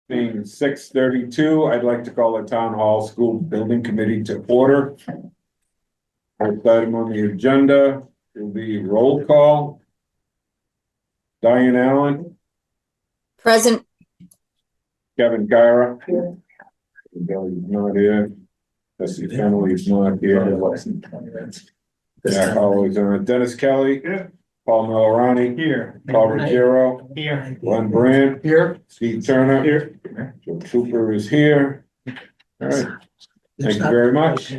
Being 6:32, I'd like to call the Town Hall School Building Committee to order. First item on the agenda will be roll call. Diane Allen, Present. Kevin Kyra. Billy's not here. Jesse Fenley's not here. Jack Holloway's on it. Dennis Kelly. Yeah. Paul Millerani. Here. Paul Ruggiero. Here. Glenn Brandt. Here. Steve Turner. Here. Joe Cooper is here. All right, thank you very much.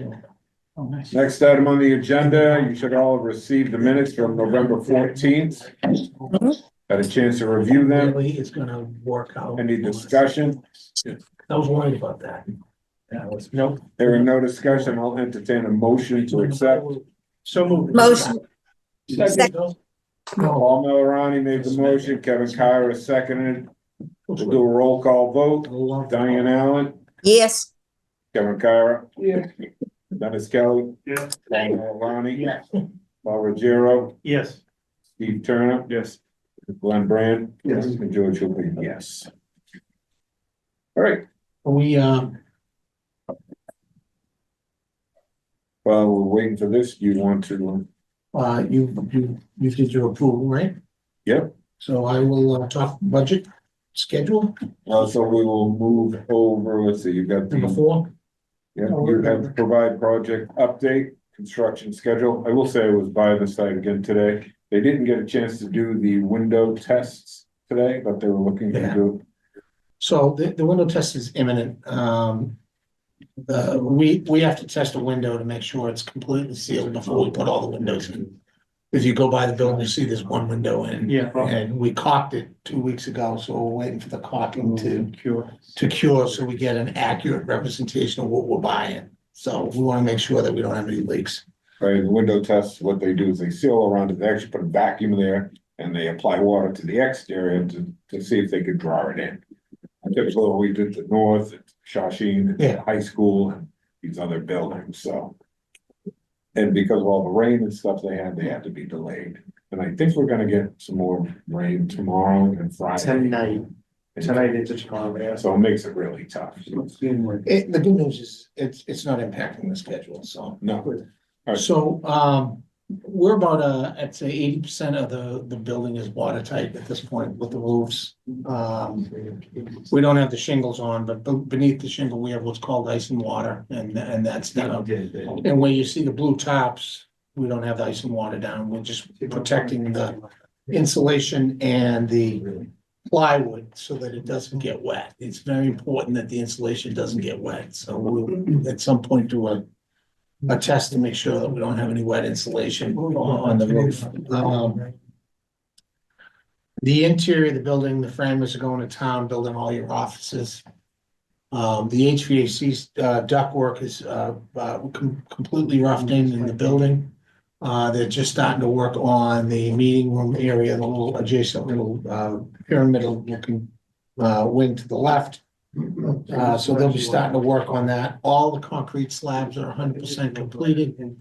Next item on the agenda, you should all have received the minutes from November 14th. Had a chance to review them. Really, it's gonna work out. Any discussion? I was worried about that. Yeah, nope. There are no discussion. I'll entertain a motion to accept. So moved. Motion. Second. Paul Millerani made the motion. Kevin Kyra seconded. We'll do a roll call vote. Diane Allen, Yes. Kevin Kyra, Yeah. Dennis Kelly, Yeah. Paul Millerani, Yes. Paul Ruggiero, Yes. Steve Turner. Yes. Glenn Brandt. Yes. And George Cooper, yes. All right, We, well, we're waiting for this. Do you want to? you did your approval, right? Yep. So I will talk budget schedule, So we will move over, let's see, you got number the, 4. yeah, you have to provide project update, construction schedule. I will say I was by the site again today. They didn't get a chance to do the window tests today, but they were looking to Yeah. do. So the window test is imminent. We have to test a window to make sure it's completely sealed before we put all the windows in. If you go by the building, you see there's one window in. Yeah. And we caulked it 2 weeks ago, so we're waiting for the caulking to Cure. cure, so we get an accurate representation of what we're buying. So we wanna make sure that we don't have any leaks. Right, the window tests, what they do is they seal around it, they actually put a vacuum there and they apply water to the exterior to see if they could draw it in. Typically, what we did the north, at Shawshene, Yeah. High School, and these other buildings, so. And because of all the rain and stuff they had to be delayed. And I think we're gonna get some more rain tomorrow and Friday. Tonight into tomorrow, yeah. So it makes it really tough. The good news is, it's not impacting the schedule, so. No, right. So, we're about, I'd say 80% of the building is watertight at this point with the roofs. We don't have the shingles on, but beneath the shingle, we have what's called ice and water, and that's down. And where you see the blue tops, we don't have the ice and water down. We're just protecting the insulation and the plywood so that it doesn't get wet. It's very important that the insulation doesn't get wet, so we'll at some point do a test to make sure that we don't have any wet insulation on the roof. The interior of the building, the framers are going to town, building all your offices. The HVAC ductwork is completely roughed in the building. They're just starting to work on the meeting room area, the little adjacent little pyramidal looking wing to the left. So they'll be starting to work on that. All the concrete slabs are 100% completed.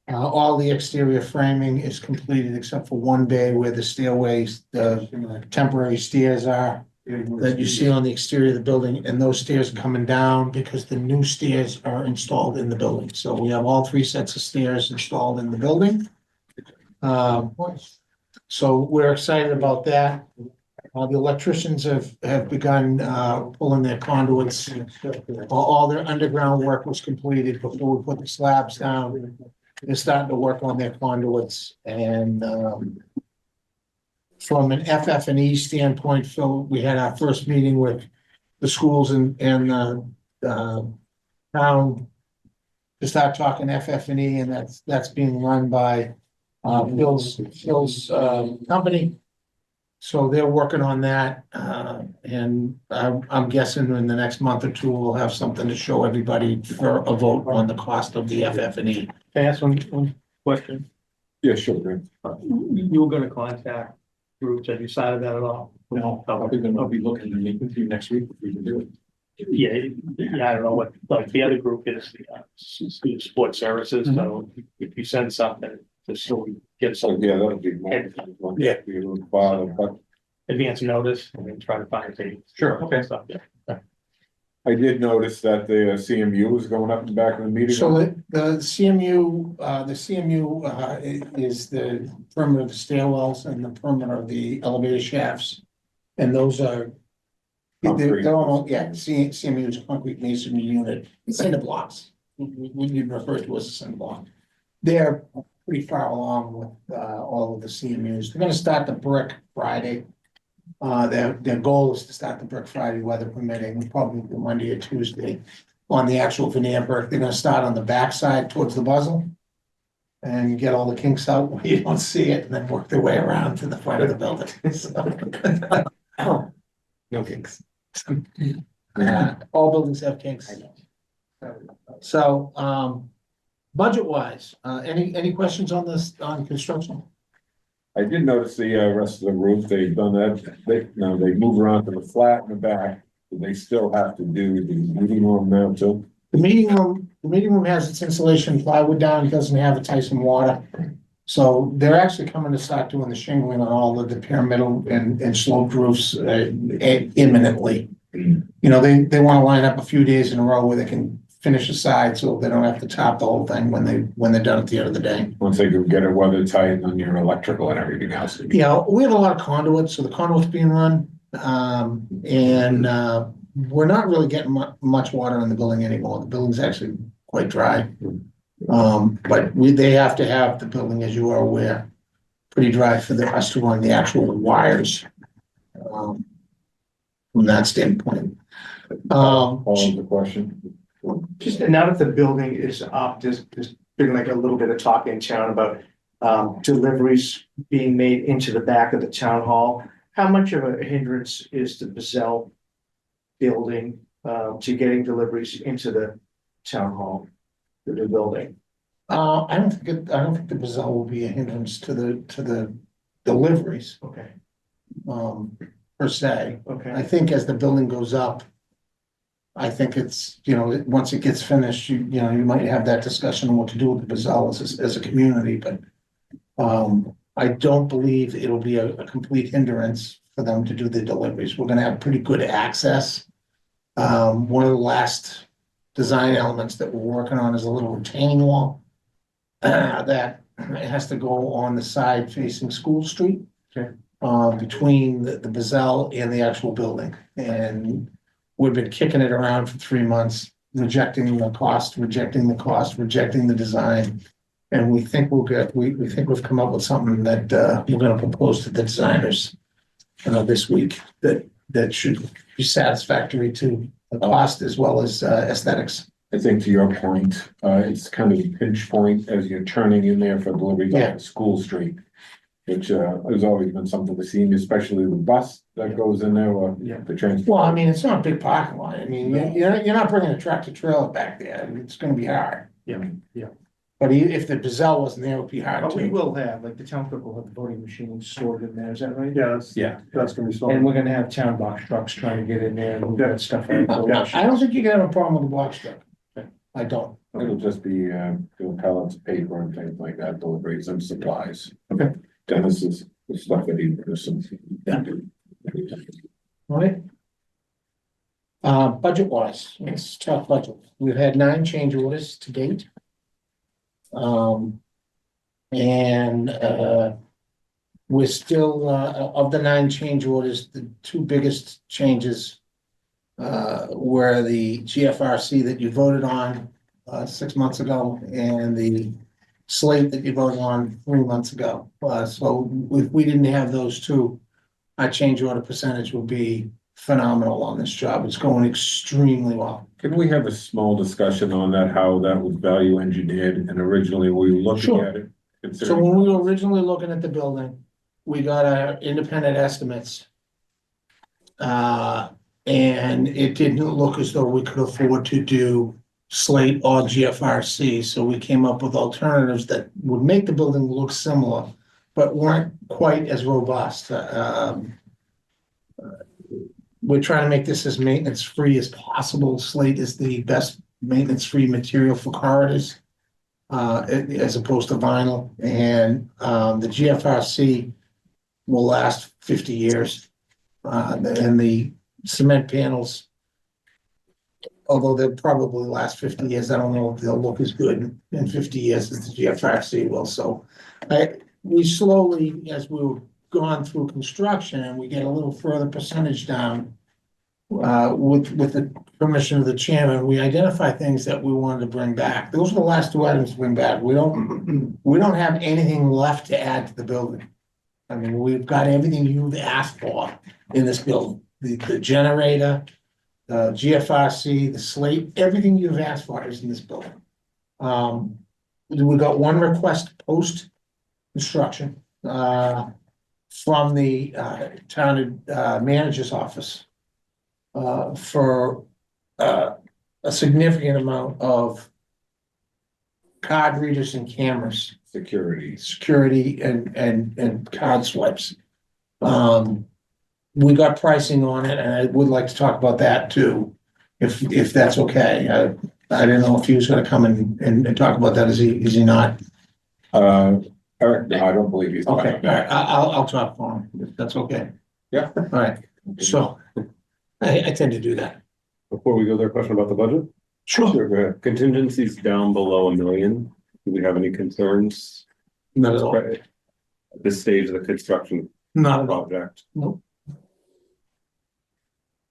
All the exterior framing is completed except for one bay where the stairways, the temporary stairs are that you see on the exterior of the building, and those stairs are coming down because the new stairs are installed in the building. So we have all 3 sets of stairs installed in the building. So we're excited about that. The electricians have begun pulling their conduits. All their underground work was completed before we put the slabs down. They're starting to work on their conduits, and from an FF&E standpoint, Phil, we had our first meeting with the schools and town to start talking FF&E, and that's being run by Phil's company. So they're working on that, and I'm guessing in the next month or two, we'll have something to show everybody for a vote on the cost of the FF&E. Can I ask one question? Yeah, sure, Greg. You were gonna contact groups, have you decided that at all? No, I'll be looking to meet with you next week if we can do it. Yeah, I don't know what, like, the other group is the student support services, so if you send something, just so we get So some. yeah, that'll be more. Yeah. Be a little bother, but advance notice and then try to find dates. Sure, okay. Stuff, yeah. I did notice that the CMU was going up in the back of the meeting. So the CMU, is the perimeter of the stairwells and the perimeter of the elevator shafts. And those are. Concrete. They're almost, yeah, CMU is a concrete masonry unit, cinder blocks, we you'd refer to as a cinder block. They're pretty far along with all of the CMUs. They're gonna start the brick Friday. Their goal is to start the brick Friday, weather permitting, probably Monday or Tuesday. On the actual veneer brick, they're gonna start on the backside towards the muzzle. And get all the kinks out where you don't see it, and then work their way around to the front of the building. So, No kinks. all buildings have kinks. So, budget wise, any questions on this, on construction? I did notice the rest of the roof, they've done that, they move around to the flat in the back, but they still have to do the meeting room now too. The meeting room has its insulation plywood down, it doesn't have a Tyson water. So they're actually coming to start doing the shingling on all of the pyramidal and sloped roofs imminently. You know, they wanna line up a few days in a row where they can finish the side, so they don't have to top the whole thing when they're done at the end of the day. Once they can get it weather tight on your electrical and everything else. Yeah, we have a lot of conduits, so the conduit's being run, we're not really getting much water in the building anymore. The building's actually quite dry. But they have to have the building, as you are aware, pretty dry for us to run the actual wires. From that standpoint. Follow the question. Just now that the building is up, there's been like a little bit of talk in town about deliveries being made into the back of the town hall. How much of a hindrance is the Bazell building to getting deliveries into the town hall, the new building? I don't think the Bazell will be a hindrance to the deliveries, Okay, per se. okay. I think as the building goes up, I think it's, once it gets finished, you might have that discussion on what to do with the Bazell as a community, but I don't believe it'll be a complete hindrance for them to do the deliveries. We're gonna have pretty good access. One of the last design elements that we're working on is a little retaining wall that has to go on the side facing School Street. Okay. Between the Bazell and the actual building, and we've been kicking it around for 3 months, rejecting the design. And we think we think we've come up with something that we're gonna propose to the designers this week that should be satisfactory to the cost as well as aesthetics. I think to your point, it's kind of a pinch point as you're turning in there for delivery Yeah. on School Street. Which has always been something to see, especially the bus that goes in there or Yeah. the transport. Well, I mean, it's not a big parking lot. I mean, you're not bringing a tractor trailer back there. I mean, it's gonna be hard. Yeah, yeah. But if the Bazell wasn't there, it would be hard But we to. will have, like, the town clerk will have the voting machines stored in there, is that right? Yeah. That's gonna be. And we're gonna have town box trucks trying to get in there and move that stuff. I don't think you can have a problem with the box truck. I don't. It'll just be doing pallets of paper and things like that, deliveries and supplies. Okay. Dennis's stuff that he produced. Yeah. All right. Budget wise, it's a tough budget. We've had 9 change orders to date. We're still, of the 9 change orders, the 2 biggest changes were the GFRC that you voted on 6 months ago and the slate that you voted on 3 months ago. So if we didn't have those 2, our change order percentage would be phenomenal on this job. It's going extremely well. Can we have a small discussion on that, how that was value engineered and originally we were looking Sure. at it? So considering- when we were originally looking at the building, we got our independent estimates. And it didn't look as though we could afford to do slate or GFRC, so we came up with alternatives that would make the building look similar, but weren't quite as robust. We're trying to make this as maintenance-free as possible. Slate is the best maintenance-free material for corridors, as opposed to vinyl, and the GFRC will last 50 years. and the cement panels, although they'll probably last 50 years, I don't know if they'll look as good in 50 years as the GFRC will, so. We slowly, as we've gone through construction and we get a little further percentage down, with the permission of the chairman, we identify things that we wanted to bring back. Those are the last two items to bring back. We don't have anything left to add to the building. I mean, we've got everything you've asked for in this building, the generator, the GFRC, the slate, everything you've asked for is in this building. We got one request post construction, from the, town, manager's office, for, a significant amount of card readers and cameras, security and card swipes. We got pricing on it, and I would like to talk about that too, if that's okay. I didn't know if he was gonna come and talk about that. Is he not? Eric, no, I don't believe he's. Okay, all right, I'll talk for him, if that's okay. Yeah. All right, so I tend to do that. Before we go there, question about the budget? Sure. Go ahead. Contingencies down below $1 million. Do we have any concerns? Not at all. At this stage of the construction Not at all. project? Nope.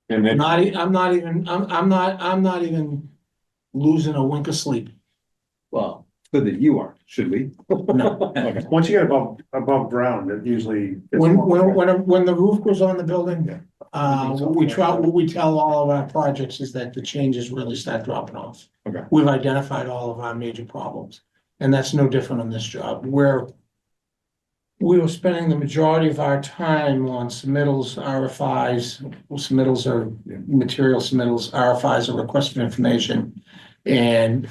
And then, I'm not even losing a wink of sleep. Well, it's good that you aren't, should we? No. Okay. Once you get above ground, it usually. When the roof goes on the building, what we tell all of our projects is that the changes really start dropping off. Okay. We've identified all of our major problems, and that's no different on this job, we were spending the majority of our time on submittals, RFIs. Submittals are material submittals, RFIs are requests for information, and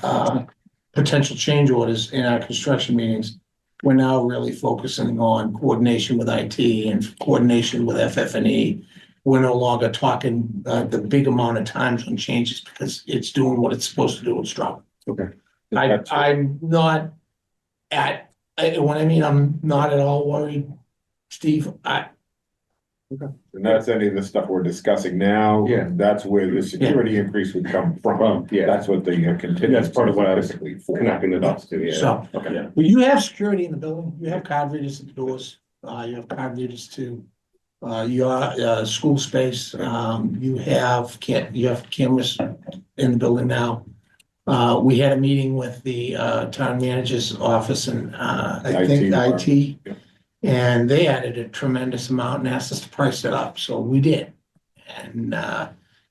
potential change orders in our construction meetings. We're now really focusing on coordination with IT and coordination with FF&E. We're no longer talking the big amount of times on changes because it's doing what it's supposed to do and strong. Okay. I'm not when I mean I'm not at all worried, Steve, and that's any of the stuff we're discussing now. Yeah. That's where the security increase would come from. Yeah. That's what the contingency. That's part of what I was basically for. connecting the dots to, yeah. So, Okay. well, you have security in the building, you have card readers at the doors, you have card readers to your school space, you have cameras in the building now. We had a meeting with the town manager's office and I think IT IT. Yeah. And they added a tremendous amount and asked us to price it up, so we did. And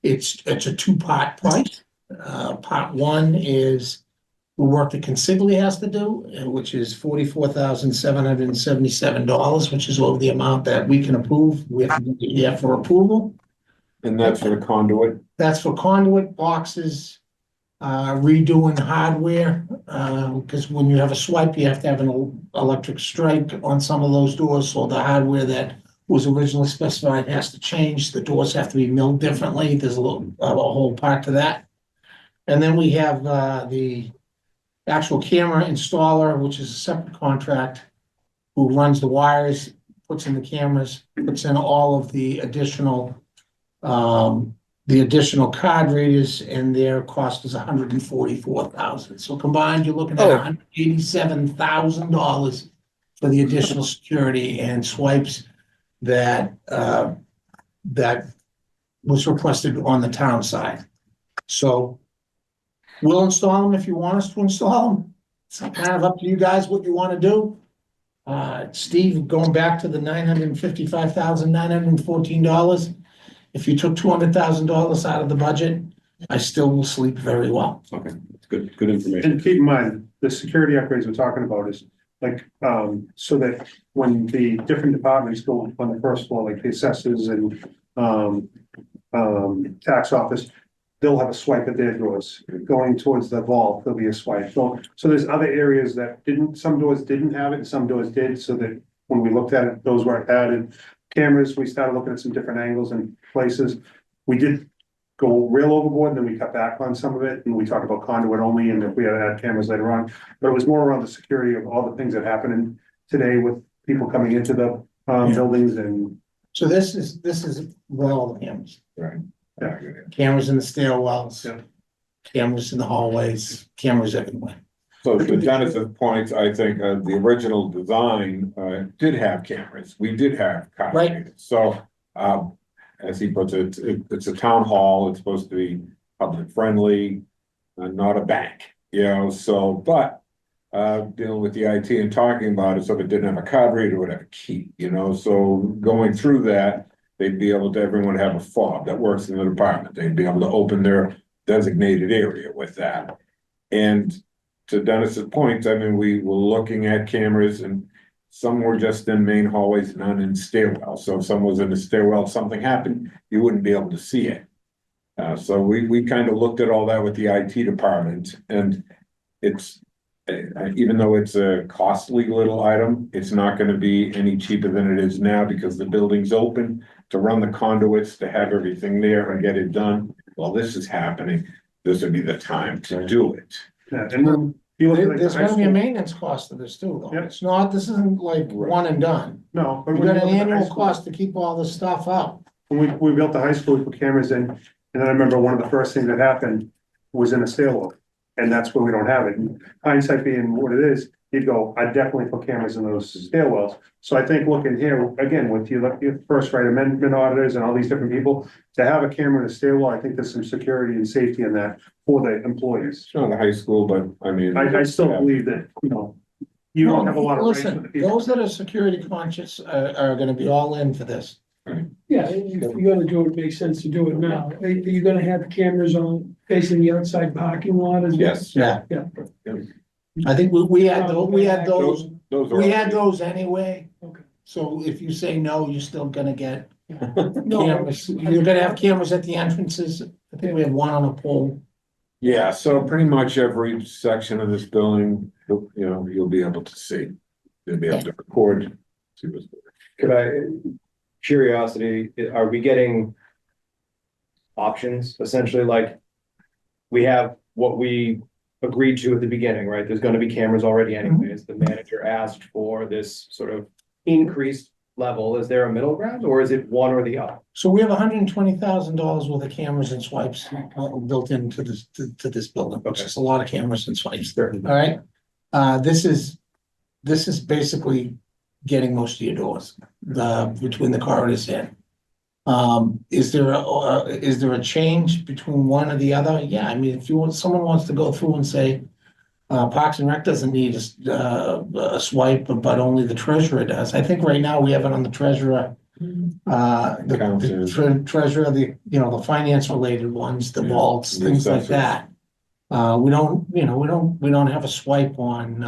it's a two-part price. Part one is the work that Consigli has to do, which is $44,777, which is over the amount that we can approve. We have to get for approval. And that's for the conduit. That's for conduit boxes, redoing hardware, because when you have a swipe, you have to have an electric strike on some of those doors, so the hardware that was originally specified has to change. The doors have to be milled differently. There's a whole part to that. And then we have the actual camera installer, which is a separate contract, who runs the wires, puts in the cameras, puts in all of the additional card readers, and their cost is $144,000. So combined, you're looking at $187,000 for the additional security and swipes that was requested on the town side. So we'll install them if you want us to install them. It's kind of up to you guys what you want to do. Steve, going back to the $955,914. If you took $200,000 out of the budget, I still will sleep very well. Okay, that's good information. And keep in mind, the security upgrades we're talking about is like, so that when the different departments go on the first floor, like the assessors and tax office, they'll have a swipe at their doors. Going towards the vault, there'll be a swipe. So there's other areas that some doors didn't have it and some doors did, so that when we looked at it, those were added. Cameras, we started looking at some different angles and places. We did go real overboard, and then we cut back on some of it, and we talked about conduit only, and if we had to add cameras later on. But it was more around the security of all the things that happen today with people coming into the buildings and So this is where all the cameras, Right. Yeah, good. cameras in the stairwells. Yeah. Cameras in the hallways, cameras everywhere. So to Dennis's points, I think the original design did have cameras. We did have card Right. readers. So as he puts it, it's a town hall. It's supposed to be public friendly, not a bank, you know, so, but dealing with the IT and talking about it, so if it didn't have a card reader, it would have a key, you know, so going through that, they'd be able to, everyone have a fob that works in the department. They'd be able to open their designated area with that. And to Dennis's point, I mean, we were looking at cameras and some were just in main hallways, none in stairwell. So if someone was in the stairwell, something happened, you wouldn't be able to see it. So we kind of looked at all that with the IT department, and it's, even though it's a costly little item, it's not gonna be any cheaper than it is now because the building's open to run the conduits, to have everything there and get it done. While this is happening, this would be the time to do it. Yeah, and then you look at like the There's high gonna be a school. maintenance cost to this too, though. Yep. It's not, this isn't like Right. one and done. No, but We when you got an look at the high annual school- cost to keep all this stuff up. When we built the high school, we put cameras in, and then I remember one of the first things that happened was in a stairwell. And that's where we don't have it. And hindsight being what it is, you'd go, I definitely put cameras in those stairwells. So I think looking here, again, with your first right amendment auditors and all these different people, to have a camera in a stairwell, I think there's some security and safety in that for the employees. It's not a high school, but I mean. I still believe that, you know, you don't have a lot of rights with the Listen, people. those that are security conscious are gonna be all in for this. Yeah, if you're gonna do it, it makes sense to do it now. Are you gonna have cameras on facing the outside parking lot as well? Yes. Yeah. Yeah. I think we had those, Those are. we had those anyway. Okay. So if you say no, you're still gonna get No, cameras. You're gonna have cameras at the entrances. I think we have one on a pole. Yeah, so pretty much every section of this building, you know, you'll be able to see. You'll be able to record. See what's there. Could I, curiosity, are we getting options essentially like we have what we agreed to at the beginning, right? There's gonna be cameras already anyways. The manager asked for this sort of increased level. Is there a middle ground or is it one or the other? So we have $120,000 worth of cameras and swipes built into this, to this building, which is a lot of cameras and swipes. All right? This is basically getting most of your doors, between the corridors in. Is there a change between one or the other? Yeah, I mean, if someone wants to go through and say, Parks and Rec doesn't need a swipe, but only the treasurer does. I think right now we have it on the treasurer. The treasurer, the finance related ones, the vaults, things like that. We don't have a swipe on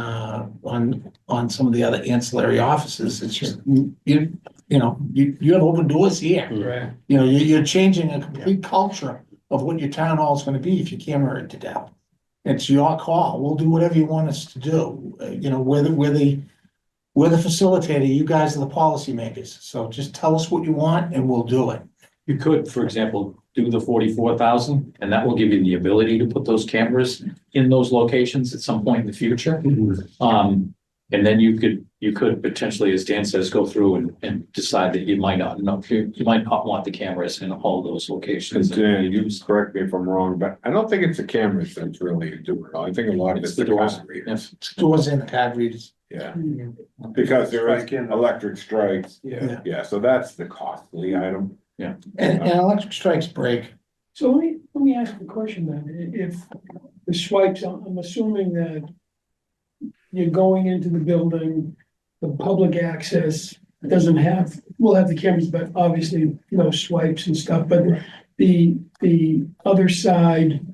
some of the other ancillary offices. It's just, you have open doors here. Right. You're changing a complete culture of what your town hall is gonna be if you camera it to death. It's your call. We'll do whatever you want us to do. We're the facilitator. You guys are the policymakers. So just tell us what you want and we'll do it. You could, for example, do the 44,000, and that will give you the ability to put those cameras in those locations at some point in the future. And then you could potentially, as Dan says, go through and decide that you might not want the cameras in all those locations. Dan, you just correct me if I'm wrong, but I don't think it's the cameras that's really doing it. I think a lot of it's the doors. card readers. It's doors and pad readers. Yeah, because there is Strike in. electric strikes. Yeah. Yeah, so that's the costly item. And electric strikes break. So let me ask a question then. If the swipes, I'm assuming that you're going into the building, the public access will have the cameras, but obviously no swipes and stuff, but the other side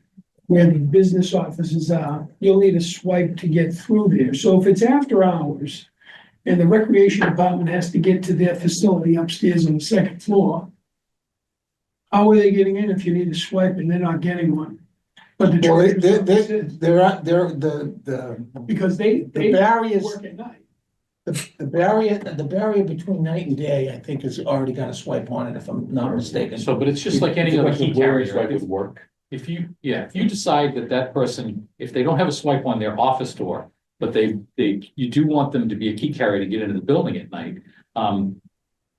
where the business offices are, you'll need a swipe to get through there. So if it's after hours and the recreation department has to get to their facility upstairs on the second floor, how are they getting in if you need a swipe and they're not getting one? But the Well, because they barriers, work at night. the barrier between night and day, I think, has already got a swipe on it, if I'm not mistaken. So, but it's just like any other key carrier, Like right? would work. If you decide that person, if they don't have a swipe on their office door, but you do want them to be a key carrier to get into the building at night.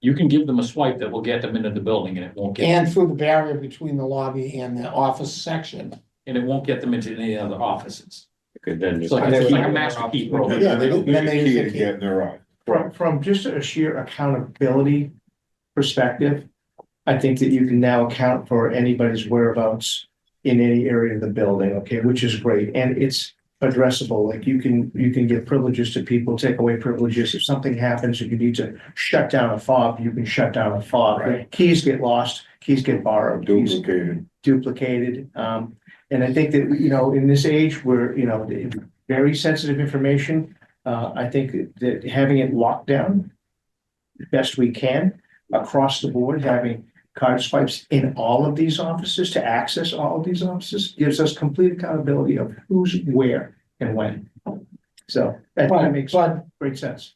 You can give them a swipe that will get them into the building and it won't get, And through the barrier between the lobby and the office section. and it won't get them into any other offices. Okay, then It's just. like a master key program. Yeah, they then they Key use to the key. get in their eye. From just a sheer accountability perspective, I think that you can now account for anybody's whereabouts in any area of the building, okay, which is great, and it's addressable, like you can give privileges to people, take away privileges, if something happens, if you need to shut down a fob, you can shut down a fob. Right. Keys get lost, keys get borrowed, keys Duplicated. and I think that, you know, in this age where, you know, very sensitive information, I think that having it locked down the best we can across the board, having card swipes in all of these offices to access all of these offices gives us complete accountability of who's where and when. So that makes great sense.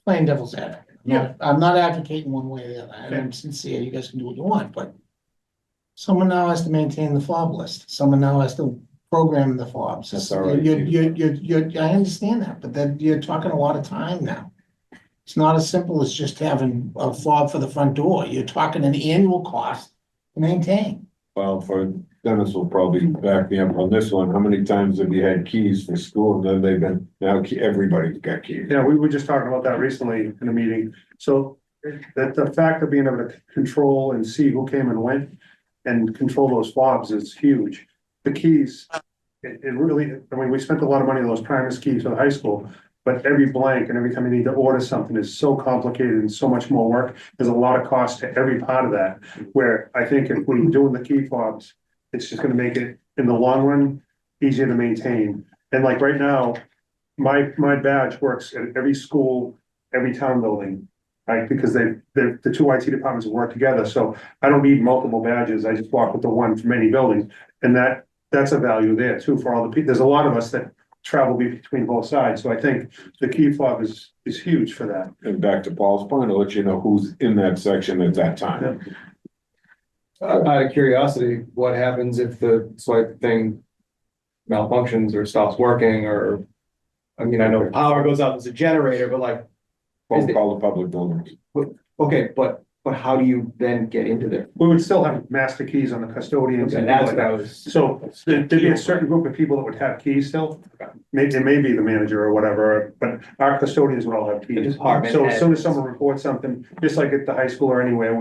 Playing devil's advocate. I'm not advocating one way or the other. I'm sincere. You guys can do what you want, but someone now has to maintain the fob list. Someone now has to program the fobs. That's all right. I understand that, but then you're talking a lot of time now. It's not as simple as just having a fob for the front door. You're talking an annual cost to maintain. Well, for Dennis will probably back me up on this one. How many times have you had keys for school and then they've been, now everybody's got keys? Yeah, we were just talking about that recently in a meeting. So that the fact of being able to control and see who came and went and control those fobs is huge. The keys, it really, I mean, we spent a lot of money on those Primus keys for the high school, but every blank and every time you need to order something is so complicated and so much more work. There's a lot of cost to every part of that, where I think if we're doing the key fobs, it's just gonna make it, in the long run, easier to maintain. And like right now, my badge works at every school, every town building, right? Because the two IT departments work together, so I don't need multiple badges. I just walk with the one from any building. And that's a value there too for all the people. There's a lot of us that travel between both sides, so I think the key fob is huge for that. And back to Paul's point, I'll let you know who's in that section at that time. Out of curiosity, what happens if the swipe thing malfunctions or stops working or? I mean, I know power goes out as a generator, but like, Phone call the public buildings. okay, but how do you then get into there? We would still have master keys on the custodians and And things that's like what I that. was. So there'd be a certain group of people that would have keys still. Maybe it may be the manager or whatever, but our custodians would all have The keys. department So as heads. soon as someone reports something, just like at the high school or anywhere,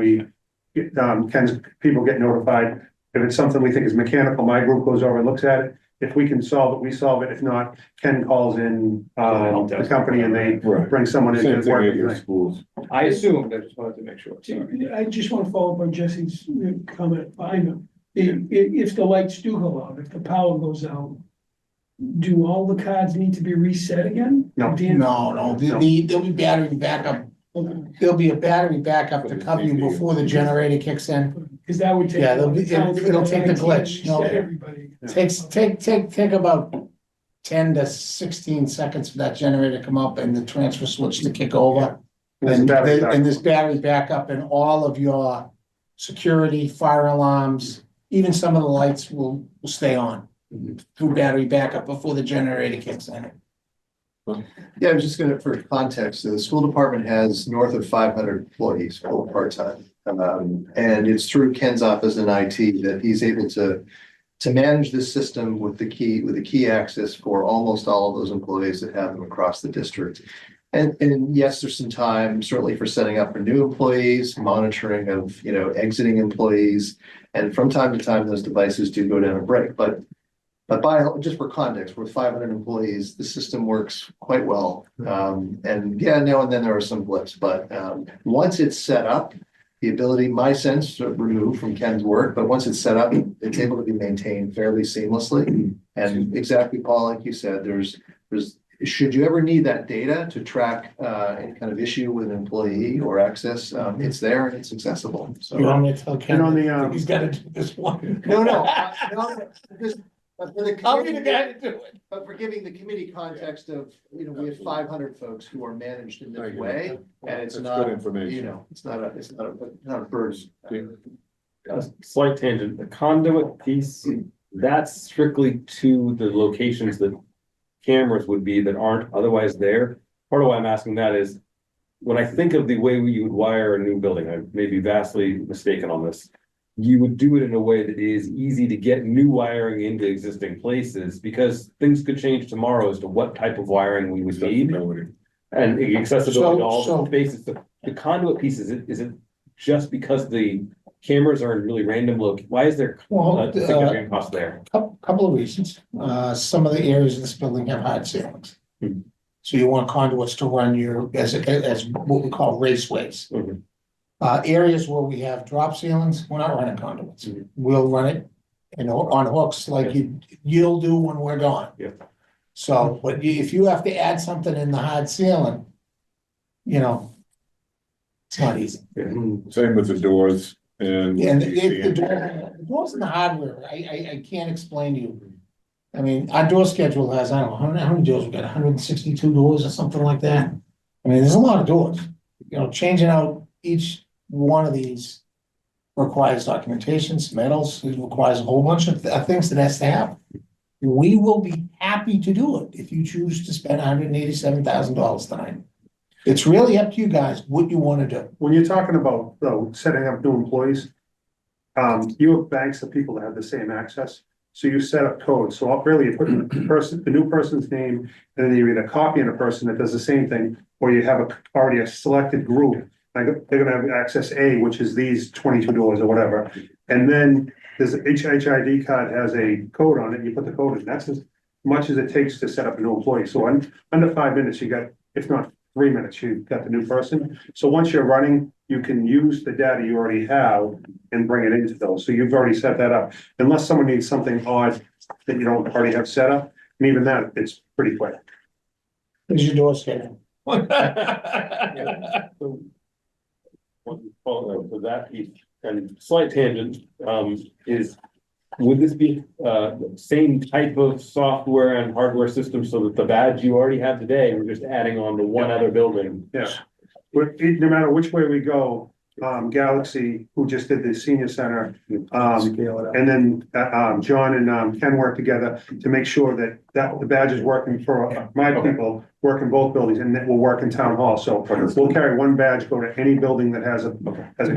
people get notified. If it's something we think is mechanical, my group goes over and looks at it. If we can solve it, we solve it. If not, Ken calls in, the company and they Right. bring someone in Same to work thing at with your it. schools. I assumed, I just wanted to make sure. I just want to follow up on Jesse's comment behind him. If the lights do go out, if the power goes out, do all the cards need to be reset again? No. Dan? No, there'll be battery backup. There'll be a battery backup to cover you before the generator kicks in. Because that would take. Yeah, it'll take the glitch. No. Reset everybody. Take about 10 to 16 seconds for that generator to come up and the transfer switch to kick over. And this battery backup and all of your security, fire alarms, even some of the lights will stay on through battery backup before the generator kicks in. Yeah, I was just gonna, for context, the school department has north of 500 employees, full part-time. And it's through Ken's office in IT that he's able to manage this system with the key access for almost all of those employees that have them across the district. And yes, there's some time certainly for setting up for new employees, monitoring of, exiting employees. And from time to time, those devices do go down a break, but just for context, with 500 employees, the system works quite well. And yeah, now and then there are some blips, but once it's set up, the ability, my sense, removed from Ken's work, but once it's set up, it's able to be maintained fairly seamlessly. And exactly, Paul, like you said, there's should you ever need that data to track any kind of issue with an employee or access, it's there and it's accessible. So You want me to tell Ken? And on the, He's gotta do this one. no, but for the I'll be the committee, guy to do it. but for giving the committee context of, we have 500 folks who are managed in this way, and it's That's not, good information. it's not a burden. A slight tangent, the conduit piece, that's strictly to the locations that cameras would be that aren't otherwise there. Part of why I'm asking that is, when I think of the way you would wire a new building, I may be vastly mistaken on this. You would do it in a way that is easy to get new wiring into existing places, because things could change tomorrow as to what type of wiring we would need. And accessibility to all So- the spaces, the conduit piece, is it just because the cameras are in really random why is there Well, a significant cost there? Couple of reasons. Some of the areas of this building have hard ceilings. Hmm. So you want conduits to run your, as what we call raceways. Mhm. Areas where we have drop ceilings, we're not running conduits. Mhm. We'll run it, on hooks like you'll do when we're gone. Yeah. So, but if you have to add something in the hard ceiling, it's not easy. Same with the doors and. And the doors and the hardware, I can't explain to you. I mean, our door schedule has, I don't know, how many doors we got, 162 doors or something like that? I mean, there's a lot of doors. Changing out each one of these requires documentation, submittals, it requires a whole bunch of things that has to happen. We will be happy to do it if you choose to spend $187,000 tonight. It's really up to you guys what you want to do. When you're talking about, though, setting up new employees, you have banks of people that have the same access. So you set up codes. So really you put the new person's name, and then you either copy in a person that does the same thing, or you have already a selected group. Like they're gonna have access A, which is these 22 doors or whatever. And then there's a HID card has a code on it. You put the code in. That's as much as it takes to set up a new employee. So under 5 minutes, you got, if not 3 minutes, you've got the new person. So once you're running, you can use the data you already have and bring it into those. So you've already set that up. Unless someone needs something odd that you don't already have set up, and even that, it's pretty quick. Here's your door schedule. For that piece, and slight tangent, would this be same type of software and hardware system, so that the badge you already have today, we're just adding on to one other building? Yeah. No matter which way we go, Galaxy, who just did the senior center, and then John and Ken work together to make sure that the badge is working for my people, work in both buildings, and that will work in town hall. So we'll carry one badge, go to any building that has a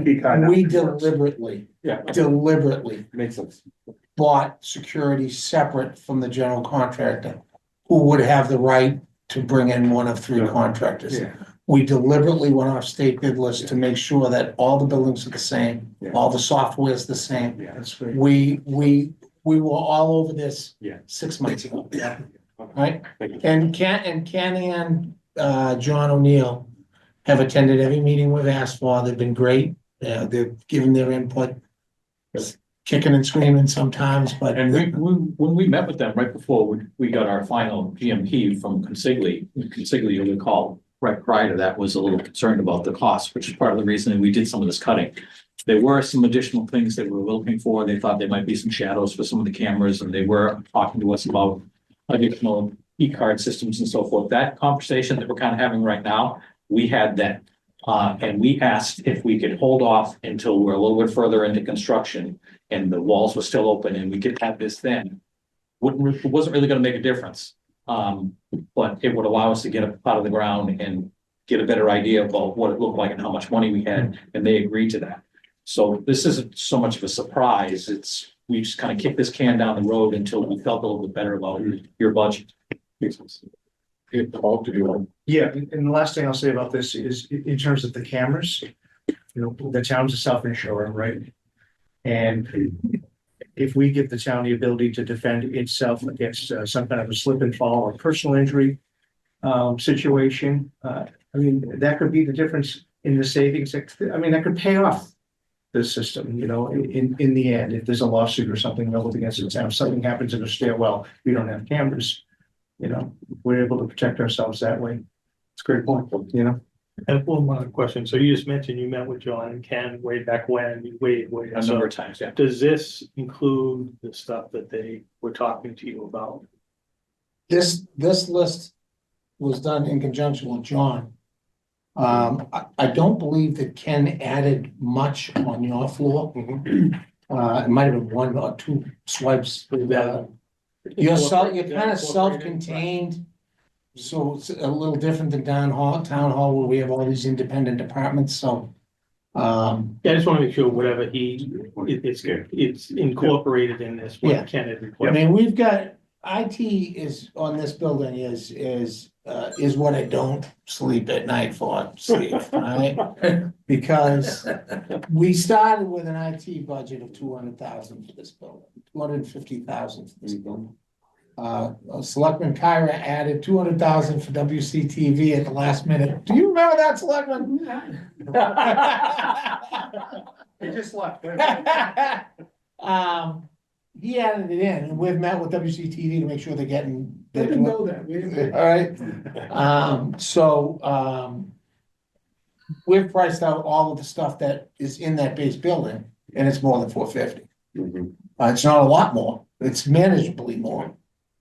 key card. We deliberately Makes sense. bought security separate from the general contractor, who would have the right to bring in one of three contractors. Yeah. We deliberately went off state bid list to make sure that all the buildings are the same, Yeah. all the software is the same. Yeah, that's great. We were all over this Yeah. 6 months ago. Yeah. Right? Thank you. And Ken and John O'Neill have attended every meeting we've asked for. They've been great. They've given their input, kicking and screaming sometimes, but. And when we met with them right before we got our final GMP from Consigli, you'll recall, right prior to that was a little concerned about the cost, which is part of the reason that we did some of this cutting. There were some additional things that we were looking for. They thought there might be some shadows for some of the cameras, and they were talking to us about additional e-card systems and so forth. That conversation that we're kind of having right now, we had that. And we asked if we could hold off until we're a little bit further into construction and the walls were still open and we could have this then. It wasn't really gonna make a difference. But it would allow us to get it out of the ground and get a better idea about what it looked like and how much money we had, and they agreed to that. So this isn't so much of a surprise. We just kind of kicked this can down the road until we felt a little bit better about your budget. Yeah, and the last thing I'll say about this is in terms of the cameras, the town's a self-insurer, right? And if we give the town the ability to defend itself against some kind of a slip and fall or personal injury situation, that could be the difference in the savings. That could pay off the system, in the end, if there's a lawsuit or something leveled against the town, if something happens in a stairwell, we don't have cameras, we're able to protect ourselves that way. It's a great point, And one more question. So you just mentioned you met with John and Ken way back when, way. A number of times, yeah. Does this include the stuff that they were talking to you about? This list was done in conjunction with John. I don't believe that Ken added much on your floor. It might have been one or two swipes. You're kind of self-contained. So it's a little different than town hall where we have all these independent departments, so. Yeah, I just wanna make sure whatever it's incorporated in this, Yeah. what Ken had I requested. mean, we've got, IT is on this building is what I don't sleep at night for, Steve, alright? Because we started with an IT budget of 200,000 for this building, 250,000 for this building. Selectman Kyra added 200,000 for WCTV at the last minute. Do you remember that, Selectman? He just left. He added it in, and we've met with WCTV to make sure they're getting. I didn't know that. We didn't- All right, we've priced out all of the stuff that is in that base building, and it's more than 450. It's not a lot more, it's manageably more,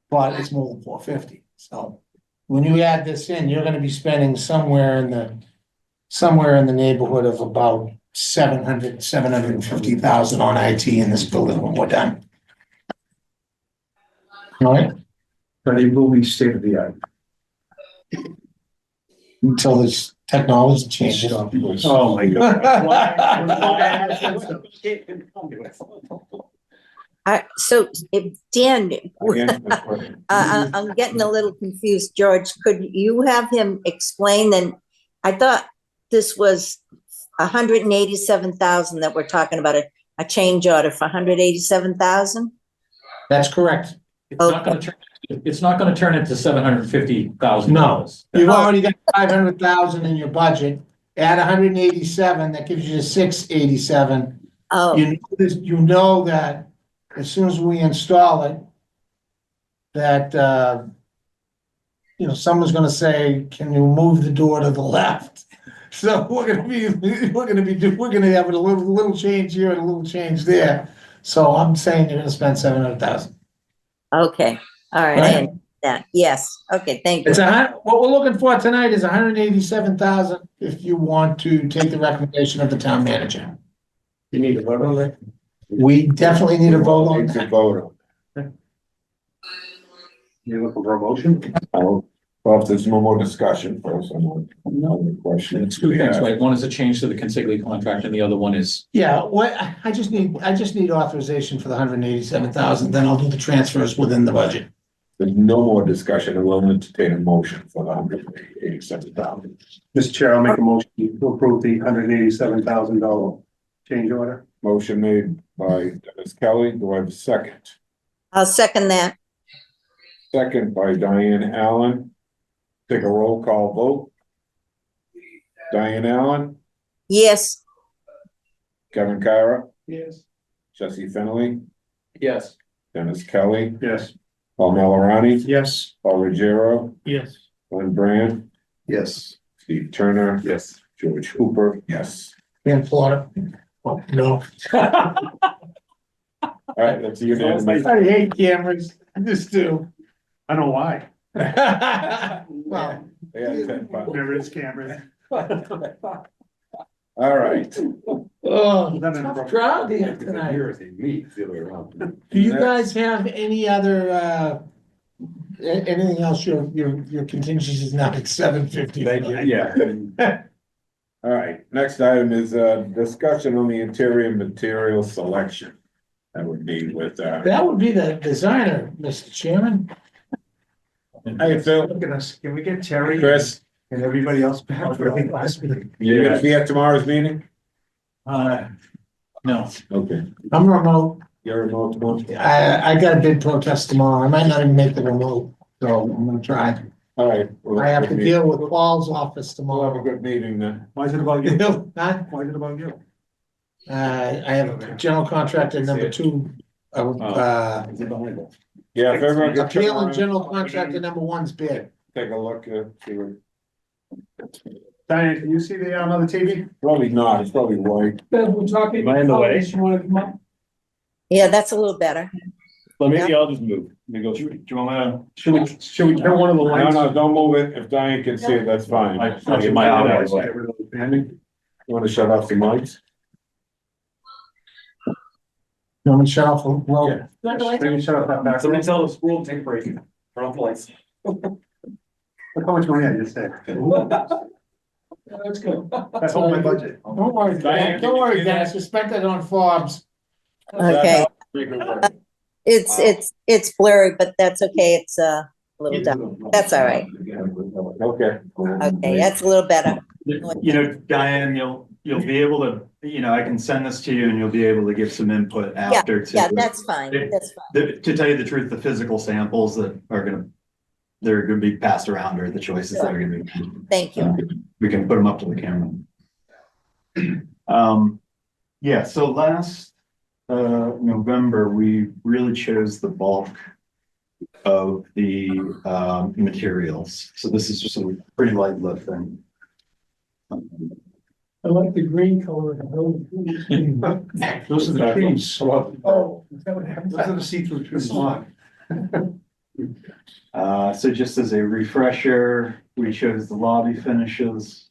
but it's more than 450, so. When you add this in, you're gonna be spending somewhere in the neighborhood of about 750,000 on IT in this building when we're done. All right, But it will be state of the art. until this technology changes. Oh, my God. So Dan, Again, this question. I'm getting a little confused. George, could you have him explain then? I thought this was 187,000 that we're talking about, a change order for 187,000? That's correct. It's not gonna turn into $750,000. You've already got 500,000 in your budget, add 187, that gives you 687. Oh, You know that as soon as we install it, that, someone's gonna say, can you move the door to the left? So we're gonna have a little change here and a little change there. So I'm saying you're gonna spend 700,000. okay, all right, I understand that, yes, okay, thank you. What we're looking for tonight is 187,000 if you want to take the recommendation of the town manager. You need to vote on that? We definitely need a vote on Needs a that. vote You looking for a motion? on. Well, if there's no more discussion first, I'm on another question. It's two things, right? One is a change to the consigli contract and the other one is, Yeah, I just need authorization for the 187,000, then I'll do the transfers within the budget. There's no more discussion, and we'll entertain a motion for the 187,000. Mr. Chair, I'll make a motion to approve the $187,000 change order. Motion made by Dennis Kelly. Do I have a second? I'll second that. Second by Diane Allen. Take a roll call vote. Diane Allen, Yes, Kevin Kyra, Yes. Jesse Finley, yes. Dennis Kelly, Yes. Paul Malorani, Yes. Paul Ruggiero, Yes. Glenn Brand, Yes. Steve Turner, Yes. George Hooper, yes. Dan Florida. Oh, no. All right, that's unanimous. I hate cameras, I just do. I know why. Well, Yeah, 10 bucks. There is cameras. All right. oh, tough crowd here tonight. Here is a meet, it's the other way around. Do you guys have any other, anything else, your contingency is now at 750? Thank you, yeah. All right, next item is discussion on the interior material selection. That would be with That would be the designer, Mr. Chairman. Hey, Phil, Look at us. Can we get Terry Chris, and everybody else back for the last meeting? you gonna be at tomorrow's meeting? No. Okay, I'm remote. you're remote tomorrow? I got a big protest tomorrow. I might not even make the remote, so I'm gonna try. All right. I have to deal with Paul's office We'll have a tomorrow. good meeting then. Why is it about you? Huh? Why is it about you? I have general contractor number 2. Is it behind us? Yeah, if everyone could come Appeal and around, general contractor number 1's bid. take a look, see what, Diane, can you see the, on the TV? probably not, it's probably white. Bev, we're talking. Am I in the way? You wanna come up? yeah, that's a little better. Let me, I'll just move. Let me go. Do you want Should we turn one of the No, lights? no, don't move it, if Diane can see it, that's fine. I'll get my eye out of the way. You wanna shut off the mics? You want me to shut off? Well, Maybe shut up that back. Somebody tell the school to take a break, turn off the lights. Look how much money I just saved. That's good. That's all my budget. Don't worry, Diane, don't worry, can you do Dennis, you spent it on Forbes. Okay, it's blurry, but that's okay. It's a little dark. That's all right. Okay. Okay, that's a little better. You know, Diane, you'll be able to, you know, I can send this to you and you'll be able to give some input after. Yeah, that's fine. That's fine. To tell you the truth, the physical samples that are they're gonna be passed around are the choices that are gonna be. Thank you. We can put them up to the camera. Yeah, so last November, we really chose the bulk of the materials. So this is just a pretty light lifting. I like the green color of the building. Those are the trees. Oh, is that what happens? Those are the see-through trees. So just as a refresher, we chose the lobby finishes.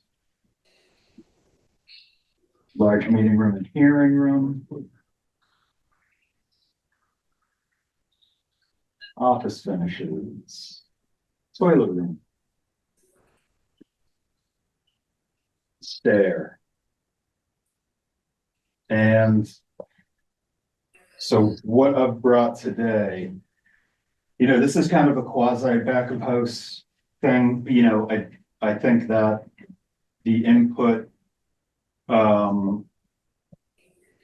Large meeting room and hearing room. Office finishes. Toilet room. Stair. And so what I've brought today, you know, this is kind of a quasi back of house thing. You know, I think that the input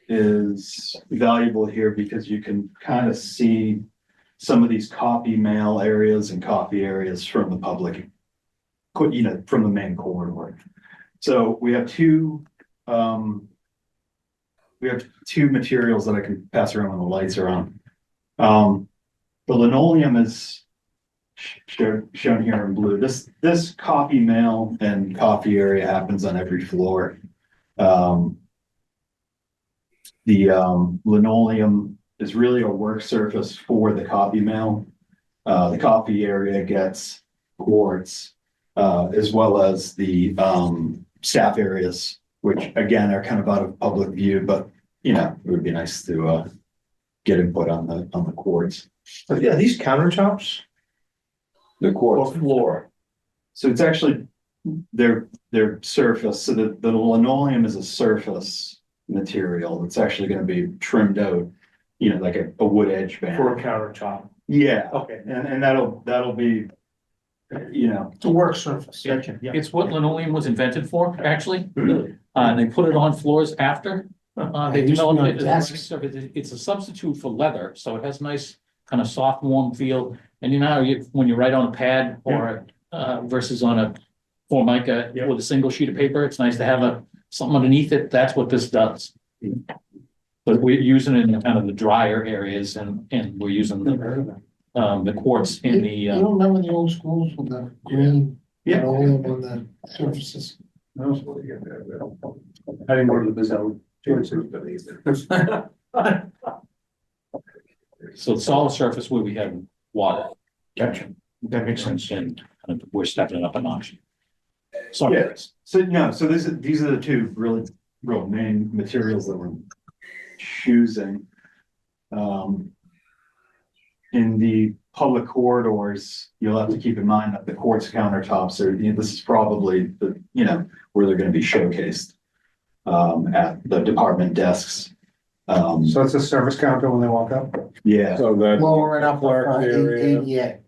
is valuable here because you can kind of see some of these copy mail areas and copy areas from the public, you know, from the main corridor. So we have two materials that I can pass around when the lights are on. The linoleum is shown here in blue. This copy mail and copy area happens on every floor. The linoleum is really a work surface for the copy mail. The copy area gets boards, as well as the staff areas, which again are kind of out of public view, but you know, it would be nice to get input on the cords. Are these countertops? The cord floor. So it's actually their surface. So the linoleum is a surface material. It's actually going to be trimmed out, you know, like a wood edge band. For a countertop. Yeah. Okay. And that'll be, you know. It's a work surface. Gotcha. Yeah. It's what linoleum was invented for, actually. And they put it on floors after. They It used to be developed on it as a desks. it's a substitute for leather, so it has nice kind of soft, warm feel. And you know, when you write on a pad or versus on a formica with a single sheet of paper, it's nice to have something underneath it. That's what this does. But we're using it in kind of the drier areas and we're using the quartz in the. You don't remember the old schools with the green linoleum on the surfaces? I didn't go to the Bazell. So the solid surface where we have water. Gotcha. That makes sense. And kind of we're stepping it up a notch. Sorry. Yeah. So these are the two real main materials that we're choosing. In the public corridors, you'll have to keep in mind that the quartz countertops are, this is probably the, you know, where they're going to be showcased at the department desks. So it's a service counter when they walk up? Yeah. So that. Lower and upper Clerk area, ADA.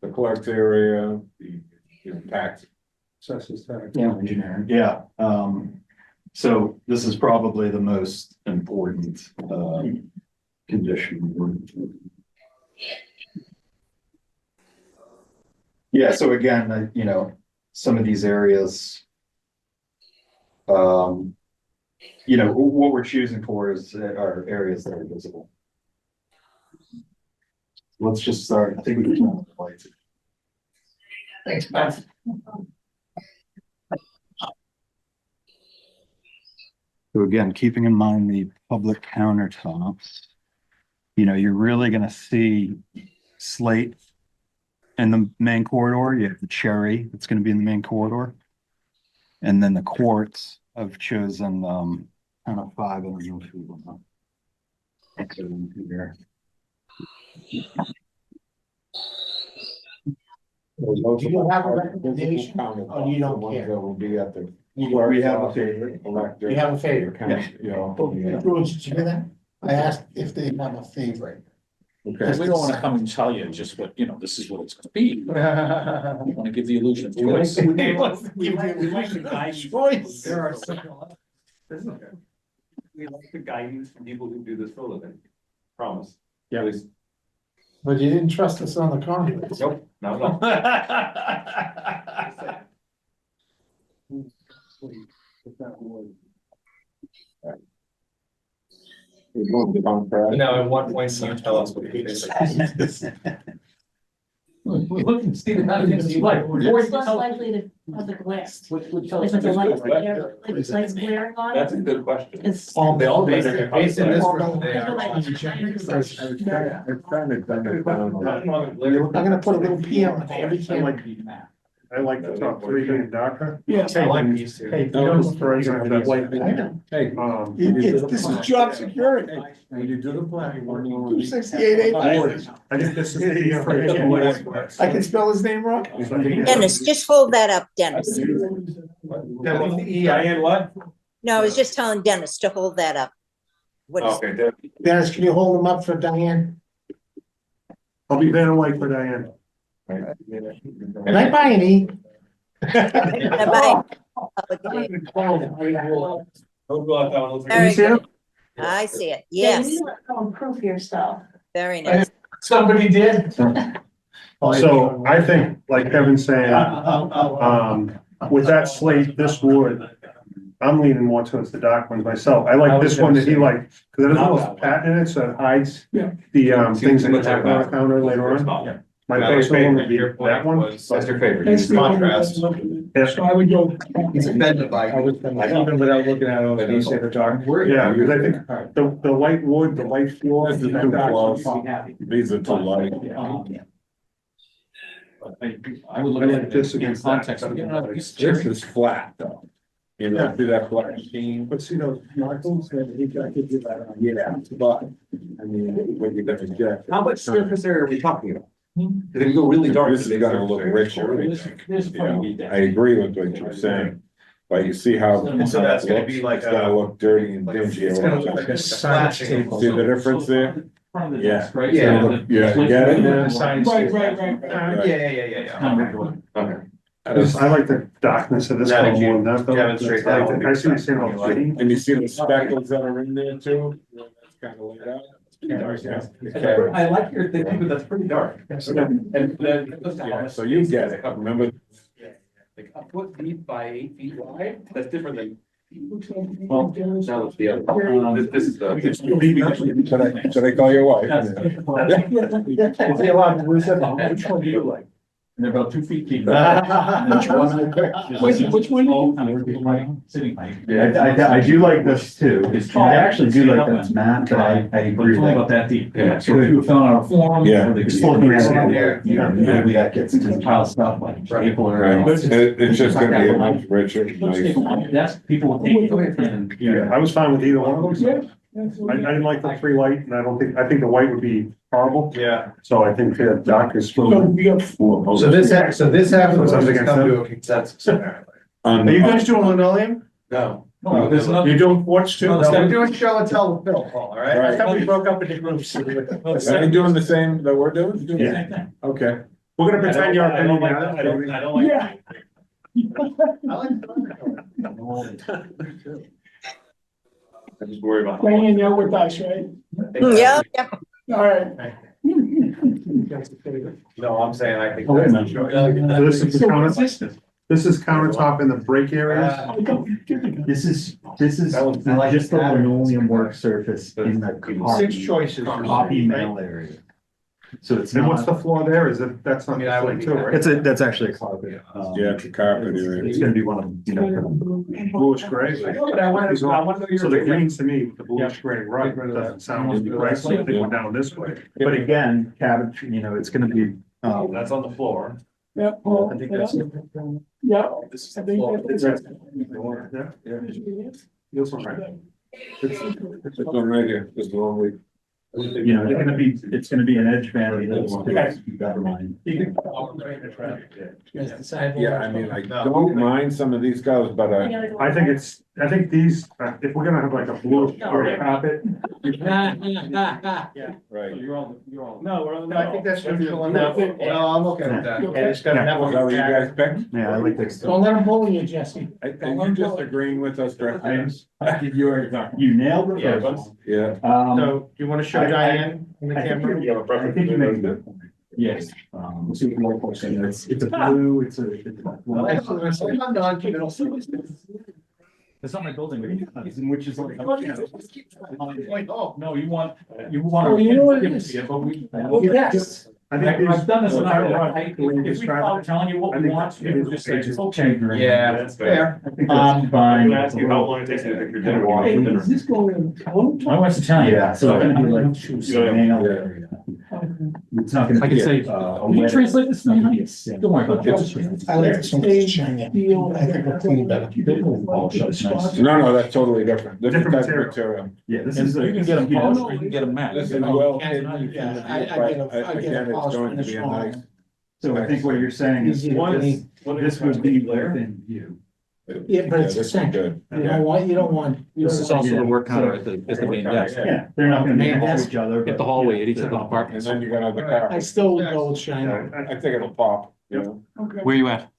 the clerk's area, the tax. Assessors tax. Yeah, engineering. Yeah. So this is probably the most important condition. Yeah, so again, you know, some of these areas, you know, what we're choosing for are areas that are visible. Let's just start. I think we can turn on the lights. Thanks, Beth. So again, keeping in mind the public countertops, you know, you're really going to see slate in the main corridor. You have the cherry that's going to be in the main corridor. And then the quartz, I've chosen kind of 5. I don't know if you want to here. Do you have a recommendation, or you don't care? Will be at the. We have a favorite. You have a favorite? You know. George, did you hear that? I asked if they have a favorite. Okay. We don't wanna come and tell you just what, you know, this is what it's gonna be. We wanna give the illusion of choice. He wants to give you the illusion of choice. There are several. We like the guidance from people who do this for a living. Promise. Yeah. Please. But you didn't trust us on the conduits. Nope, not at all. Now, at what point can you tell us what you think? We look and see the kind of things you like. Before you It's less tell- likely to have the glare. Which tells Like us if the it's lights good. glare, like it's like glaring on That's it, a good question. it's. They all based in this room, they I feel are. like it's shining. I've kind of done it down. I'm gonna put a little P on every camera. I like the top three being darker. Yes. I like these two. Hey, No, you this is don't- gonna have that white. Hey. This is job security. When you do the flag. 268 I think this is the. I can spell his name wrong? Dennis, just hold that up, Dennis. Diane, what? No, I was just telling Dennis to hold that up. What is, Okay, Dennis, can you hold him up for Diane? I'll be Van White for Diane. Can I buy an E? Bye-bye. Very good. I see it. Yeah, Yes, you improve yourself. very nice. Somebody did. So I think, like Kevin's saying, with that slate, this wood, I'm leaning more towards the dark ones myself. I like this one that he liked, because it has a little pattern in it, so it hides Yeah. the things that you have on the counter later on. My personal one would be that one. That's your favorite. That's the only one I'm Contrast. looking at. So I would go. He's offended by. Even without looking at it, you say the dark. Yeah, because I think the light wood, the light floor. This is too close. These are too light. I would look at it in context. You know, This is flat though. You know, see that flat sheen? But see those markings, Yeah, but, I mean, when you're gonna get. How much surface area are we talking about? Because if you go really dark. This is gonna look richer, I think, you know. I agree with what you're saying, but you see how. So that's gonna be like It's gonna look dirty and dingy. It's gonna look like a slashing. See the difference there? Yeah. Right? Yeah. Yeah, you get it? Right. Okay. I like the darkness of this one more than that. though. Demonstrate that one. I see you saying about shading. And you see the speckles that are in there too? That's kind of laid out. I like your thinking, but that's pretty dark. And then. Yeah, so you get it, remember? Like a foot deep by 8 feet wide, that's different than. Well, Now it's the other. This is the. Should I call your wife? Which one do you like? And they're about 2 feet deep. Which one? Sitting height. I do like this too. I actually do like that, Matt, but I agree It's only about that. that deep. Yeah. So if you were filling out a form. Yeah. or they could- Just looking at it, you know, maybe that gets into Pile of stuff like people are. Right, it's just gonna be a much richer, nice. That's, people will take it and. Yeah, I was fine with either one of them. Yeah. I didn't like the three light, and I think the white would be horrible, Yeah. so I think the dark is. So we got four. So this happens So to against come them? to a consensus. Are On- you guys doing linoleum? No. No, there's nothing. You doing porch too? No, we're doing show and tell with Phil, Paul, all right? I thought we broke up into groups. Are they doing the same that we're doing? Doing the same thing. Okay. We're gonna pretend your I don't opinion. like that. I don't like. Yeah. I just worry about. Diane, you're with us, right? Yeah, yeah. All right. No, I'm saying I think. Oh, wait a that's minute. the choice. So this is the So counter, what's this? this is countertop in the break areas. I don't get it. This is That one's- just the linoleum work surface in the Six copy, choices. copy mail area. So it's And what's not, the floor there? Is it, that's not I mean, I the would floor be- too, right? that's actually a carpet. Yeah, it's a carpet area. It's gonna be one of, you know, Bluish gray. But I want to. So the greens to me, the bluish gray rug doesn't sound right, so they go down this way. but again, cabbage, you know, it's gonna be, That's on the floor. Yeah. Paul, I think that's. Yeah. This is I the think floor. that's. Yeah, yeah. This one, right? This one right here, this one we. You know, it's gonna be an edge band. Never mind. Yeah, I mean, I don't mind some of these colors, but I think these, if we're gonna have like a blue or carpet. right. No, I think that's neutral enough. No, I'm okay with that. And it's got a Is that network. what you guys picked? Yeah, I like this. Don't let them bully you, Jesse. Are you just agreeing with us directly? You nailed the Yeah, first one. Yeah. So do you want to show Diane in the camera? I think you make a good point. Yes. It's a blue, it's a. It's not my building, which is like. No, you want. Oh, you know what it is? But we. Yes. I think I've done this, and these- if we call telling you what we want, you can just say, it's okay. Yeah, that's fair. I'm fine. Ask you how long it takes you to pick your dinner. Hey, is this going to? I want to tell you. Yeah, so it's gonna be like. nail area. It's not gonna I be. can say, can you translate this? Don't worry about it. I like this one, it's shiny. I think it's clean better. No, that's totally different. Different Different type of material. Yeah, this And is. you can get them polished, or you can get them matte. This is well Yeah, hidden. I get a Again, it's polished going to finish be a on nice. it. So I think what you're saying is Easy to this, clean. this would be within view. Yeah, but it's this is essential. good. You don't want. This is also the work counter at the main desk. Yeah, they're not gonna be Man, next that's- to each other. Get the but, hallway yeah, at each of the they're- And apartments. then you're gonna have the car. I still would go with shiny. I think it'll pop, you know? Where you at?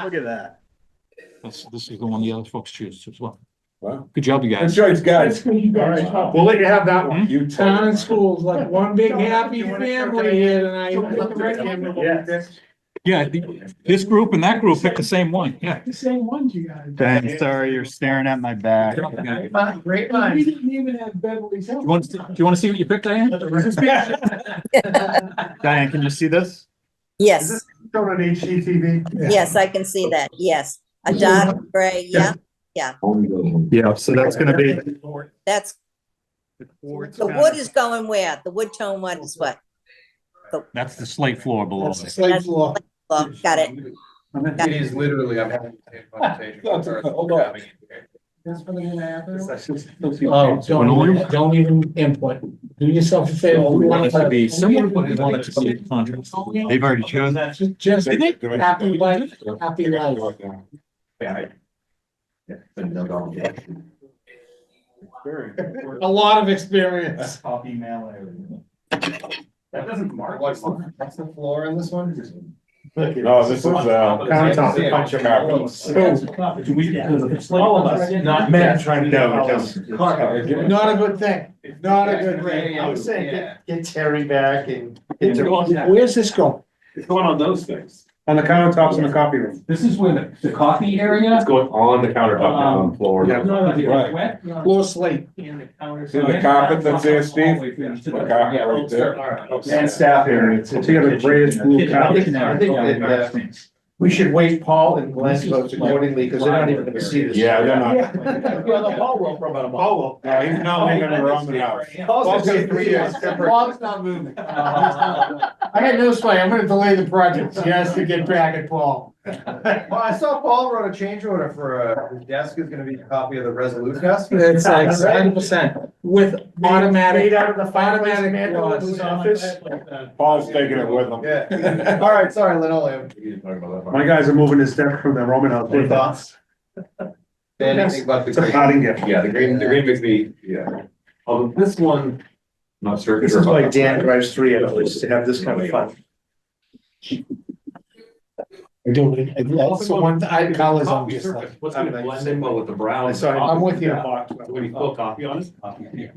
Look at that. This is the one the other folks choose as well. Wow. Good job, you Good guys. choice, That's guys. good, you All guys. right, we'll let you have that one. You Town and schools, like one big happy family here tonight. Yeah. Yeah, this group and that group picked the same one, yeah. The same ones you guys. Thanks, sorry, you're staring at my back. Great We minds. didn't even have Beverly's Hills. Do you want to see what you picked, Diane? Diane, can you see this? Yes, Shown on HGTV. yes, I can see that. Yes. A dark gray, yeah, Yeah, so that's gonna be. that's, the wood is going where? The wood tone one is what? That's the slate floor below. That's the slate floor. Oh, got it. It is literally, I'm having the same conversation. Hold on. Oh, don't even input. Do yourself a favor. We want it to be similar, but we want it to be a contrast. They've already chosen. Just happy life, happy life. A lot of experience. Copy mail area. That doesn't mark. What's the floor in this one? No, this is, Countertop. bunch of carpets. All of us, not Men trying to know. Not a good thing. Not a good thing. I was saying, get Terry back and. Where's this going? It's going on those things. On the countertops in the copy room. This is where the coffee area. It's going on the countertop, down on the floor. Yeah. Wet. Floor slate. See the carpet that's there, Steve? The carpet right there. And staff area. So you have a grayish blue carpet. I think that, we should wait Paul and Glenn votes accordingly, because they're not even gonna see this. Yeah, they're not. Well, the Paul will for about a month. Oh, No, he's not leaving the room in the house. Paul's gonna be 3 years. Paul's not moving. I got news for you, I'm gonna delay the project, he has to get back at Paul. Well, I saw Paul wrote a change order for, his desk is gonna be a copy of the Resolute desk. It's like 100% with automatic. Made out of the fireplace automatic mantle in doors. his office. Paul's taking it with him. Yeah. All right, sorry, linoleum. My guys are moving his deck from the Roman house. Any thoughts? Anything but the It's a green? parting gift. Yeah, the green makes me, yeah. Although this one, not certain. This is why Dan drives 3 at least, to have this kind of fun. I do, that's the one, colors I'm just like. What's gonna blend in well with the brown? I'm with you. When you put coffee on it? Coffee,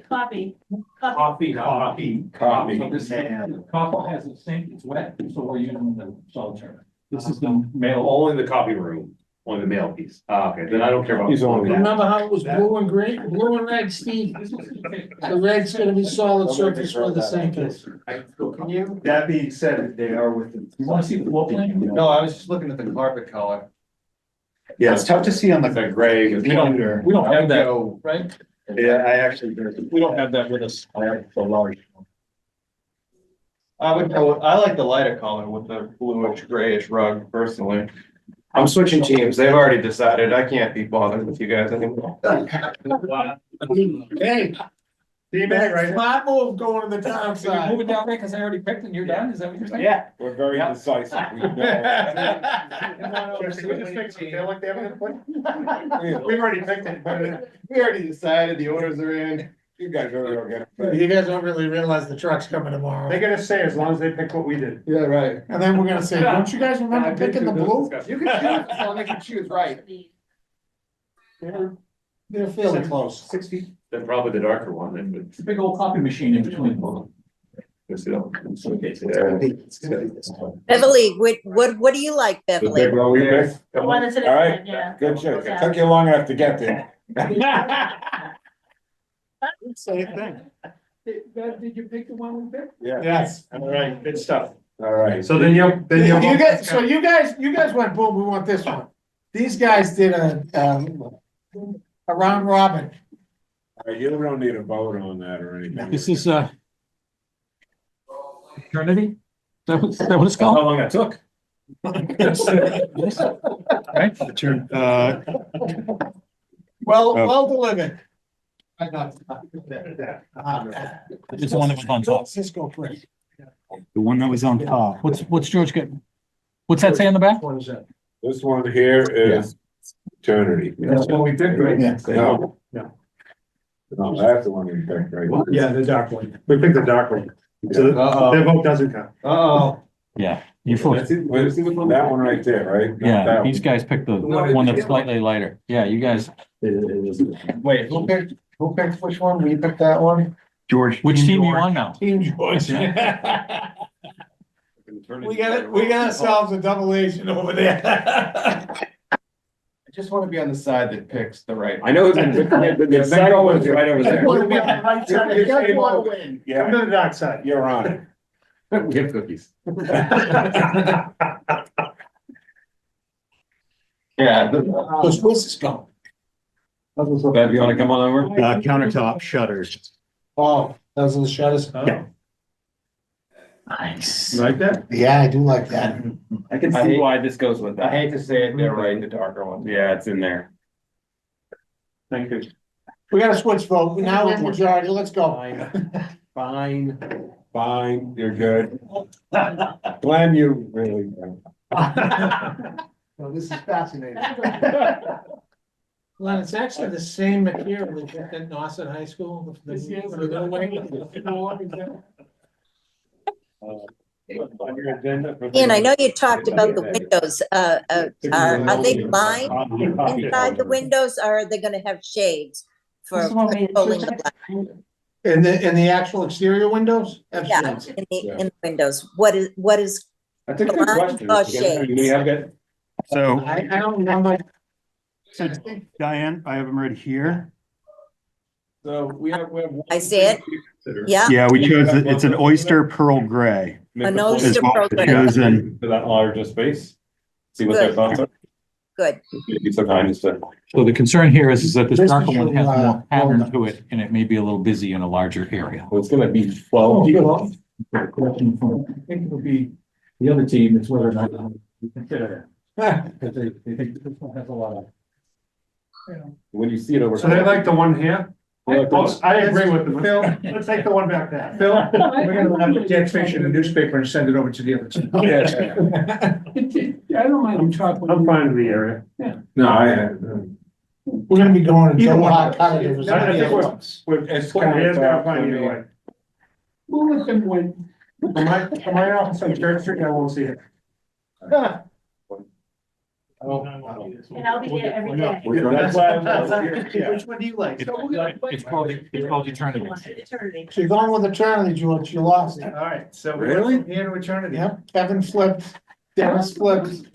coffee. Coffee. Copy. So this coffee has a sink, it's wet, so we're using the solitaire. This is the mail. Only the copy room, only the mail piece. Okay, then I don't care about. He's only- Remember how it was blue and green, blue and red, Steve? The red's gonna be solid surface where the sink is. Can you? That being said, they are within. You wanna see the floor plan? No, I was just looking at the carpet color. Yeah, it's tough to see on the. That gray. We don't have that, Go- right? Yeah, I actually. We don't have that with us. I have the large. I would go, I like the lighter color with the bluish grayish rug personally. I'm switching teams. They've already decided. I can't be bothered with you guys anymore. Hey. right? Smart move going to the town So you're side. moving down there because I already picked and you're done, is that what you're saying? Yeah. We're very Yeah. decisive. We know. Feel like they have an input? We've already picked it, but We already decided the orders are in. You guys are okay. You guys don't really realize the truck's coming they tomorrow. gotta say as long as they pick what we did. Yeah, right. And then we're gonna say, don't you guys remember picking the blue? You can choose, as long as you choose right. They're fairly close. 60. Then probably the darker one, then, but it's a big old copy machine in between. Beverly, what do you like, The big Beverly? row we picked? The one that's in All right. it, yeah. Good shit. It took you long enough to get there. Same thing. Did you pick the one we picked? Yeah. Yes, all right, good stuff. All right. So then you'll. You guys, so you guys went, boom, we want this one. These guys did a round robin. All right, you don't need a vote on that or anything. This is, Eternity? Is that what it's How called? long that took? Right? Well delivered. I got. It's the one that was on top. Cisco print. The one that was on top. What's George getting? What's that say on the back? What is that? This one here is eternity. That's what we picked, right? Yeah. No. No. No, that's the one we picked, right? Yeah, the dark one. We picked the dark one. So their vote doesn't count. Uh-oh. Yeah, you folks, That one right there, right? Not yeah, that these guys picked the one that's slightly lighter. Yeah, you guys, Wait, who picked which one? We picked that one? George. which team you on now? Team George. We got ourselves a double agent over there. I just want to be on the side that picks the right. I know the cycle was right over there. Yeah, Come to the dark side. you're on it. We have cookies. Yeah. Where's this going? Bev, you wanna come on over? Countertop shutters. Oh, those are the shutters? Yeah. Nice. You like that? Yeah, I do like that. I can I see hate- why this goes with I that. hate to say it, they're right, the darker one. Yeah, it's in there. Thank you. We got a switch vote. Now we're majority. Let's go. Fine, you're good. Glenn, you really. Well, this is fascinating. Len, it's actually the same material that you did at Nauset High School. On your agenda for the- Ian, I know you talked about the windows, are they blind inside the windows, or are they gonna have shades for controlling the light? In the actual exterior windows? Yeah, Absolutely. in the windows, what is, That's a good question. Blind or shades? We have got, So, I don't remember. Diane, I have them right here. so we have. I see it. Yeah, Yeah, we chose, it's an oyster pearl gray. An is oyster what pearl we gray. chosen. For that larger space. See what their Good. thoughts are. good. Be so kind as to. So the concern here is that this This darker is one has your, more pattern walnut. to it and it may be a little busy in a larger area. Well, it's gonna be Oh, 12. I think it'll be the other team, it's whether or not we consider it. Because they think this one has a lot of. When you see it over. So they like the one here? They like the- I agree with them. Phil, let's take the one back there. Phil, we're gonna have to catch fish in the newspaper and send it over to the other team. I don't mind them chopping. I'm fine with the area. No, I. We're gonna be going to Either double one. hot cut it. I think we're, It's yeah, kind I'm fine either way. We'll let them win. For my office on Church Street, I won't see it. And I'll be there every day. That's why I'm. Which one do you like? It's called eternity. Eternity. She's going with eternity, George. You lost it. All right, so we're Really? from here to eternity. Yep, Kevin flipped, Dennis flipped,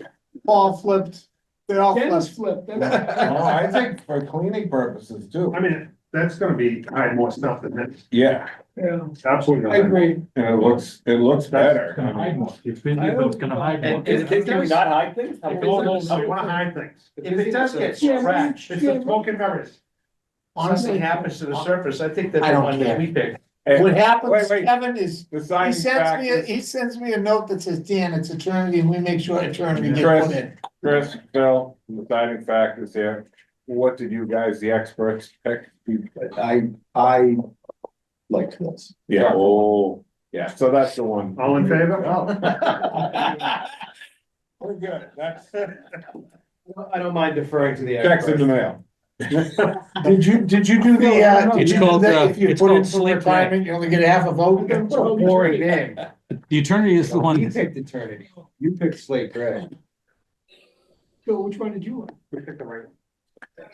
Paul flipped, they all Dennis flipped. flipped. Oh, I think for cleaning purposes too. I mean, that's gonna be hide more stuff than this. Yeah, Yeah, Absolutely. I agree. and it looks better. It's gonna hide more. It's been, it's gonna hide more. Can we not hide things? I wanna hide things. If it does get Yeah, scratched, It's the smoke and mirrors. something happens to the surface, I think that I the don't one care. that we picked Hey, What happens, wait. Kevin, is The he signing factors, he sends me a note that says, Dan, it's eternity, and we make sure eternity gets Chris. put in. Chris, Phil, the deciding factors here. What did you guys, the experts, pick? I liked this. Yeah, oh, yeah, so that's the one. All in favor? We're good, that's I don't mind deferring to the checks in the experts. mail. Did you do the, It's called, if you it's put in called for Slate Grant. retirement, you only get a half a vote? Boring name. The eternity is the one. You picked eternity. You picked Slate Gray. So which one did you want? We picked the right.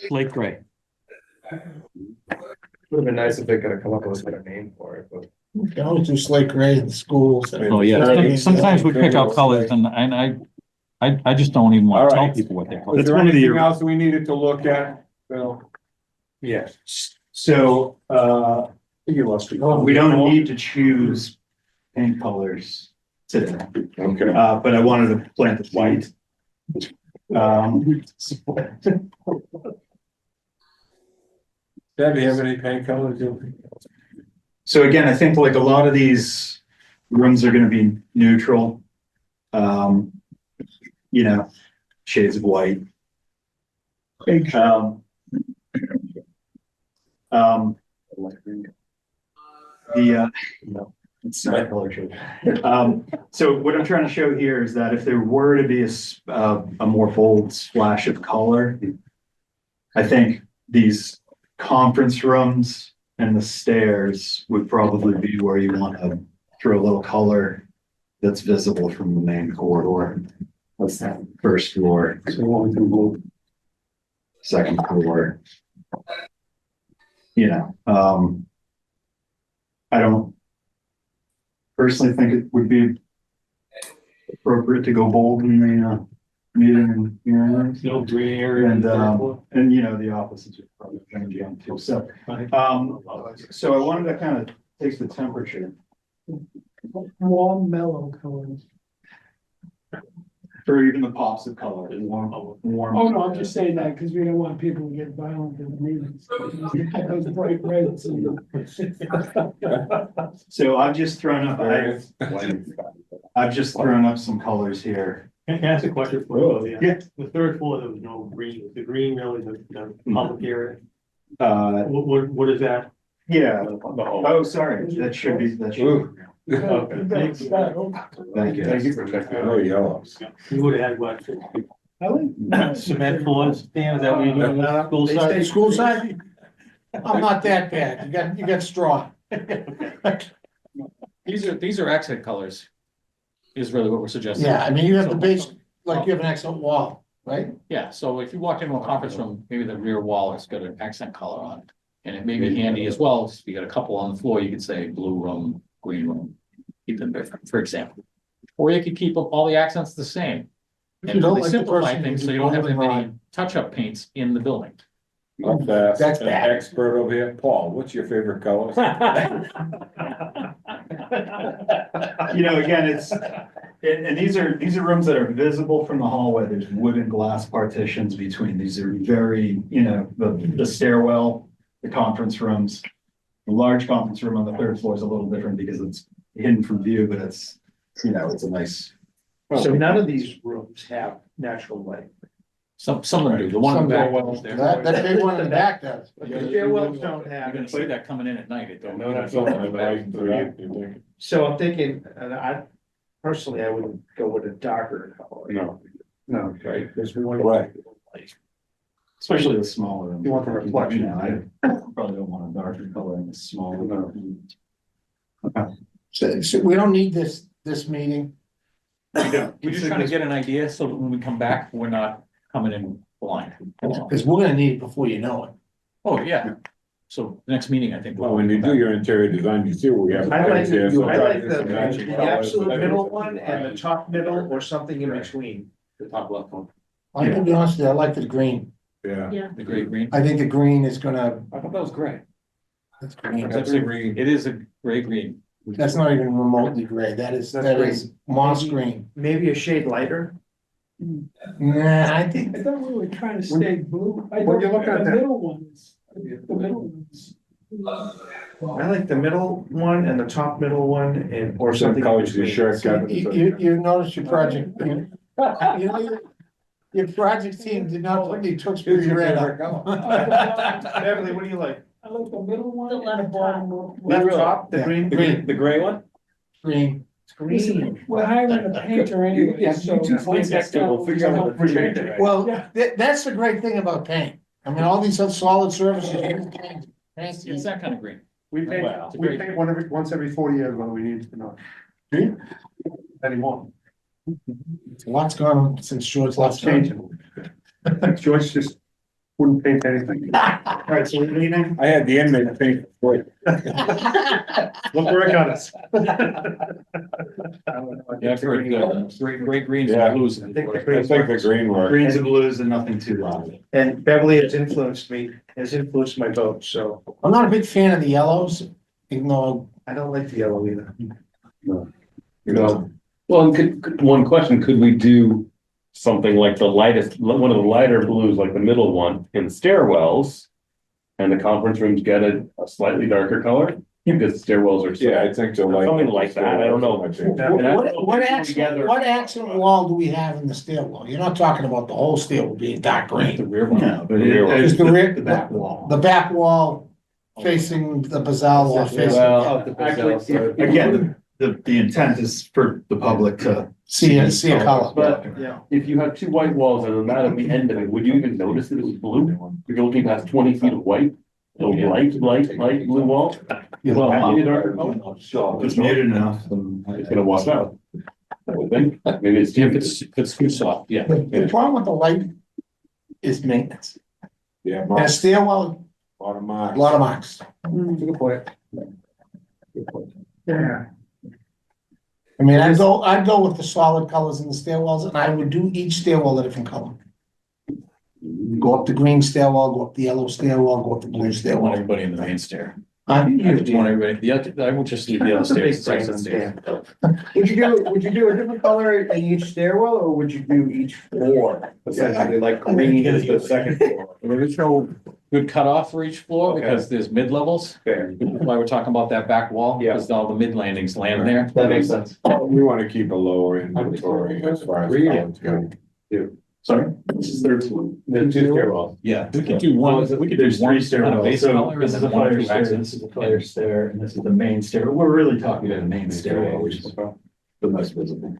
Slate gray. Would have been nice if they could have come up with a better name for it, but. You can always do slate gray in the schools. Oh, yeah. Sometimes we pick out colors and I just don't even want to tell Alright. people what they're called. Is there anything else we needed to look at, Phil? Yes. So, we don't need to choose paint colors today, Okay. but I wanted to plant the white. Deb, do you have any paint colors? So again, I think like a lot of these rooms are gonna be neutral. You know, shades of white. It's not a color shade. So what I'm trying to show here is that if there were to be a more bold splash of color, I think these conference rooms and the stairs would probably be where you want to throw a little color that's visible from the main corridor. That's that first floor. Second floor. You know, I don't personally think it would be appropriate to go bold in the meeting and No green area. and you know, the opposites are probably going to be on too. So, so I wanted to kind of take the temperature Warm, mellow colors. for even the pops of color, warm. Oh, no, I'm just saying that because we don't want people to get violent in the meetings. Those bright reds. So I've just thrown up, I've just thrown up some colors here. Can I ask a question for you? Yeah. The third floor, there was no green, the green really, the public area, what is that? Yeah. Oh, sorry, that should be, Okay. thank you. Thank you for checking. Oh, yellow. You would have had what? Cement floors, Dan, is that what you're doing? School side? School side? I'm not that bad. You got straw. These are accent colors. Is really what we're suggesting. Yeah, I mean, you have the base, like you have an excellent wall, right? Yeah, so if you walk into a conference room, maybe the rear wall has got an accent color on it. And it may be handy as well, if you got a couple on the floor, you could say blue room, green room, keep them different, for example. Or you could keep all the accents the same. If And you don't really like the simplify person, things, you so you don't have that move many on. touch-up paints in the building. That's That's bad. expert over here. Paul, what's your favorite color? You know, again, and these are rooms that are visible from the hallway. There's wooden glass partitions between. These are very, you know, the stairwell, the conference rooms. The large conference room on the third floor is a little different because it's hidden from view, but it's, you know, it's a nice. So none of these rooms have natural light. Some of them do, the one in the back. That big one in the back does. The stairwells don't You're have. gonna see that coming in at night. It don't. So I'm thinking, and I personally, I would go with a darker color. No, No, right, there's one. right. Especially the smaller rooms. You want the reflection. You know, I probably don't want a darker color in the smaller room. So we don't need this meeting. We're just trying to get an idea, so that when we come back, we're not coming in blind. Because we're gonna need it before you know it. Oh, yeah. So next meeting, I think. Well, when you do your interior design, you see what we have. I like here, so the matching the colors. absolute middle one and the top middle or something in between. The top left one, I'm gonna be honest with you, I like the green. Yeah. the gray green. I think the green is gonna, I thought that was gray. that's green. That's a green. It is a gray green. That's not even remotely gray. That is moss green. Maybe a shade lighter. Nah, I think, I thought we were trying to stay blue. I When you thought look at the that- middle ones, the middle ones. I like the middle one and the top middle one and, or Some something. colors your shirt, Kevin. You noticed your project, you know, your project team did not put any Tewksbury red up. Beverly, what do you like? I like the middle one The and left the bottom one. Left top, the Yeah. green? The gray one? Green. It's green. We're hiring a painter anyway, Yeah, so. you two sleep next to it, we'll figure out what to change it. Well, Yeah. that's the great thing about paint. I mean, all these other solid surfaces. You can paint. It's that kind of green. We paint, Wow. we paint once every 4 years when we need to know. Anymore. Lots gone on since George Lots left. changing. George just wouldn't paint anything. All right, so we're leaving. I had the inmate paint. Boy, Look where it got us. Yeah, I've heard great greens Yeah. and blues. I think the I think the green work. Greens and blues and nothing too loud. And Beverly has influenced my vote, so I'm not a big fan of the yellows, even though I don't like the yellow either. You know, well, one question, could we do something like the lightest, one of the lighter blues, like the middle one in stairwells? And the conference rooms get a slightly darker color, because stairwells are. Yeah, I think so. Something like that, I don't know. And I- what accent wall do we have in the stairwell? You're not talking about the whole stairwell being dark The green. rear one. No, but Just the rear, the back wall. the back wall facing the bazaar wall facing, Well, actually, again, the intent is for the public to. see a color. But Yeah. if you have two white walls and not at the end of it, would you even notice that it was blue? If you're looking past 20 feet of white, a light blue wall? Well, It's it's muted enough. and- gonna wash out. I would think, maybe it's. If it's too soft, yeah. The problem with the light is maintenance. Yeah, And a stairwell, bottom a mark. lot of marks. Good point. Yeah. I mean, I'd go with the solid colors in the stairwells, and I would do each stairwell a different color. Go up the green stairwell, go up the yellow stairwell, go up the blue I want stairwell. everybody in the main stair. I I just want everybody, I will just leave the other stairs. Would you do a different color in each stairwell, or would you do each floor? Essentially, like green is the second floor. There's no good cutoff for each floor Okay. because there's mid levels. Fair. Why we're talking about that back wall, Yeah. because all the mid landings land there. That makes sense. We want to keep a lower inventory as far as. colors go. Sorry? This is their two stairwells. Yeah, we could do one, we could do There's one three kind of stairwells. base So color and this is then the one or fire two stair, this accents. is the fire stair, and this is the main stair. We're really talking about a main stairwell, which is the most visible.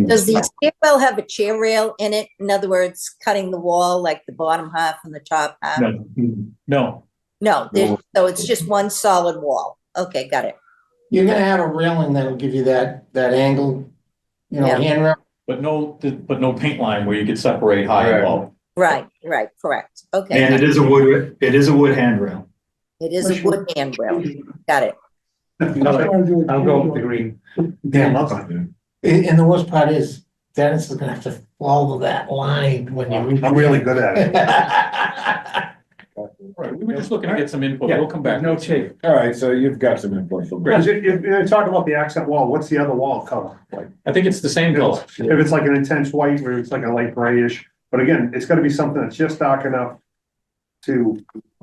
Does the stairwell have a chair rail in it? In other words, cutting the wall like the bottom half and the top half? No, No, so it's just one solid wall. Okay, got it. You're gonna have a railing that'll give you that angle, Yeah. handrail. but no paint line where you could separate high and low. Right, correct. Okay, And it is a wood handrail. it is a wood handrail. Got it. I'll go with the green. Yeah, and the worst part is Dennis is gonna have to follow that line when you. I'm really good at it. Right, we were just looking to get some input, we'll come back. No tape. All right, so you've got some input from. If you talk about the accent wall, what's the other wall color? Like, I think it's the same color. if it's like an intense white, where it's like a light grayish, but again, it's gotta be something that's just dark enough to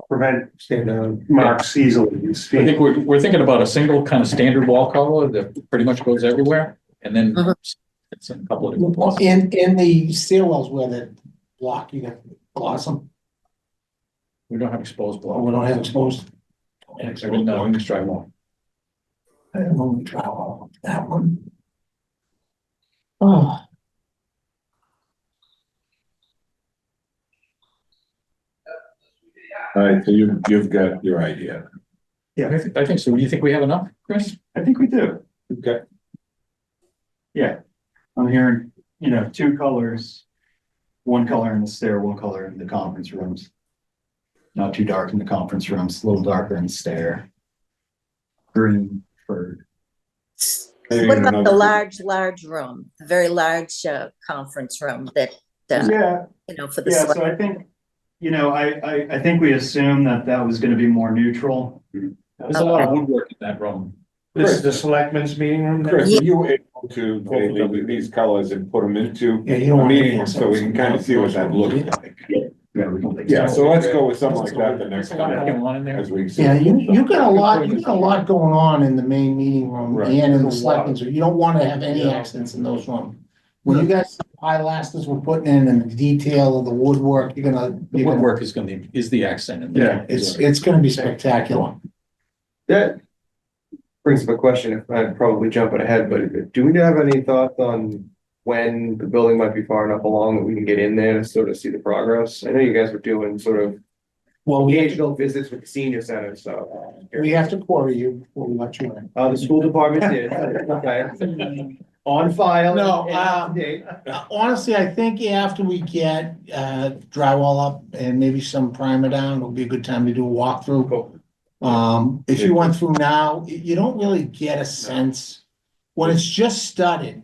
prevent Stand down. marks easily. I think we're thinking about a single kind of standard wall color that pretty much goes everywhere, and then Mhm. it's in a couple of different places. In the stairwells where the block, you got gloss them, We don't have exposed block. we don't have exposed. No, we can try more. I don't know, we try all of that one. Oh. All right, so you've got your idea. I think so. Do you think we have enough, Chris? I think we do. Okay. Yeah, I'm hearing, two colors. One color in the stair, one color in the conference rooms. Not too dark in the conference rooms, a little darker in the stair. Green for, Maybe What in about the another- large room, the very large conference room that, yeah, for the yeah, select? so I think, I think we assumed that was gonna be more neutral. There's a lot of woodwork in that room. This is the selectmen's meeting room? Chris, are you able to maybe with these colors and put them into Yeah, you don't a want meeting anything so we can kind of see what that looks like? Yeah, we can take Yeah, so let's go with something like that the next There's a lot time. going on in there. As we. Yeah, you got a lot going on in the main meeting room Right. and in the selectmen's room. You don't wanna have any accidents in those rooms. When you guys, pilasters we're putting in and the detail of the woodwork, The woodwork is the accent in there. it's gonna be spectacular. That brings up a question, if I'm probably jumping ahead, but do we have any thoughts on when the building might be far enough along that we can get in there to sort of see the progress? I know you guys were doing sort of Well, we occasional visits with the senior center, so. have to query you before we let you in. The school department did, okay. On file. No, and up to date. Honestly, I think after we get drywall up and maybe some primer down, it'll be a good time to do a walkthrough. Cool. If you went through now, you don't really get a sense. When it's just studded,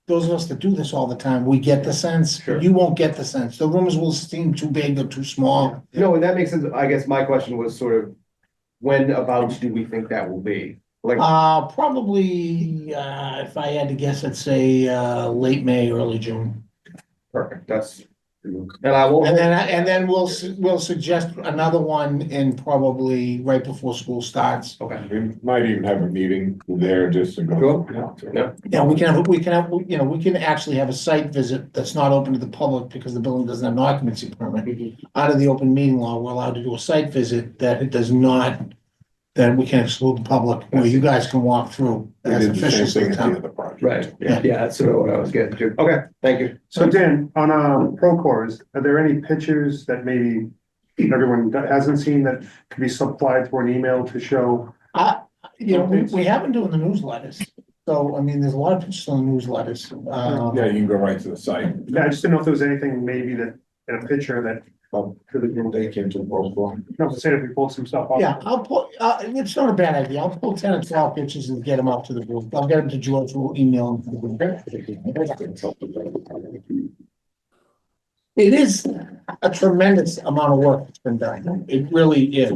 those of us that do this all the time, we get the sense. Sure. You won't get the sense. The rooms will seem too big or too small. No, and that makes sense. I guess my question was sort of, when about do we think that will be? Like, Probably, if I had to guess, I'd say late May, early June. perfect, that's, and I will. And then we'll suggest another one in probably right before school starts. Okay. We might even have a meeting there just to go. Cool. Yeah. Yeah, we can actually have a site visit that's not open to the public because the building doesn't have an occupancy permit. Out of the open meeting law, we're allowed to do a site visit that it does not, that we can exclude the public, where you guys can walk through We as did the same officials of thing the at the town. other project. Right, yeah, that's sort of what I was getting to. Okay, thank you. So Dan, on Procores, are there any pictures that maybe everyone that hasn't seen that could be supplied through an email to show? We have been doing the newsletters, so, I mean, there's a lot of pictures on the newsletters. Yeah, you can go right to the site. Yeah, I just didn't know if there was anything maybe that, in a picture that, They came to the proposal. no, say if we pulled some stuff off. Yeah, I'll pull, it's not a bad idea, I'll pull 10 or 12 pictures and get them out to the group, I'll get them to George, we'll email them to the group. It is a tremendous amount of work that's been done, it really is.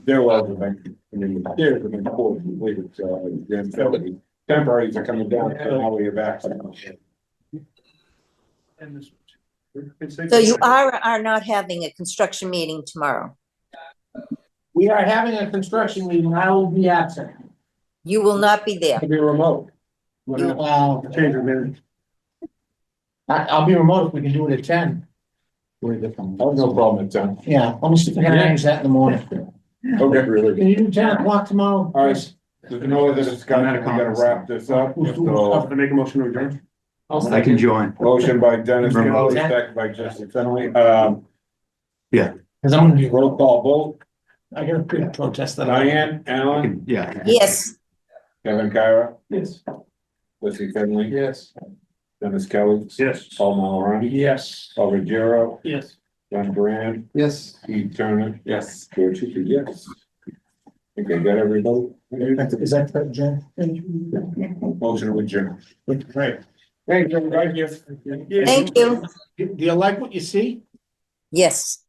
There was a bank, I mean, there's an important, the temporaries are coming down, and now we have access. So you are not having a construction meeting tomorrow? We are having a construction meeting, I will be absent. You will not be there. I'll be remote. Change of minute. I'll be remote if we can do it at 10. I have no problem at 10. Yeah, let me see if I can arrange that in the morning. Okay, really. Can you do 10 o'clock tomorrow? All right, there's no other discussion, we gotta wrap this up, so. I make a motion to adjourn. I can join. Motion by Dennis, Remote. second by Jesse Finley, Cause I'm gonna be, roll call vote, I got a big protest that Diane, Alan, Yeah. Yes. Kevin Kyra, Yes. Jesse Finley, Yes. Dennis Kelly. Yes. Paul Malorani. Yes. Paul Ruggiero, Yes. John Duran, Yes. Steve Turner, Yes. George Chiefy, yes. I think I got everybody. Is that Jen? Motion to adjourn. Right. Thank you, everybody. Thank you. Do you like what you see? Yes.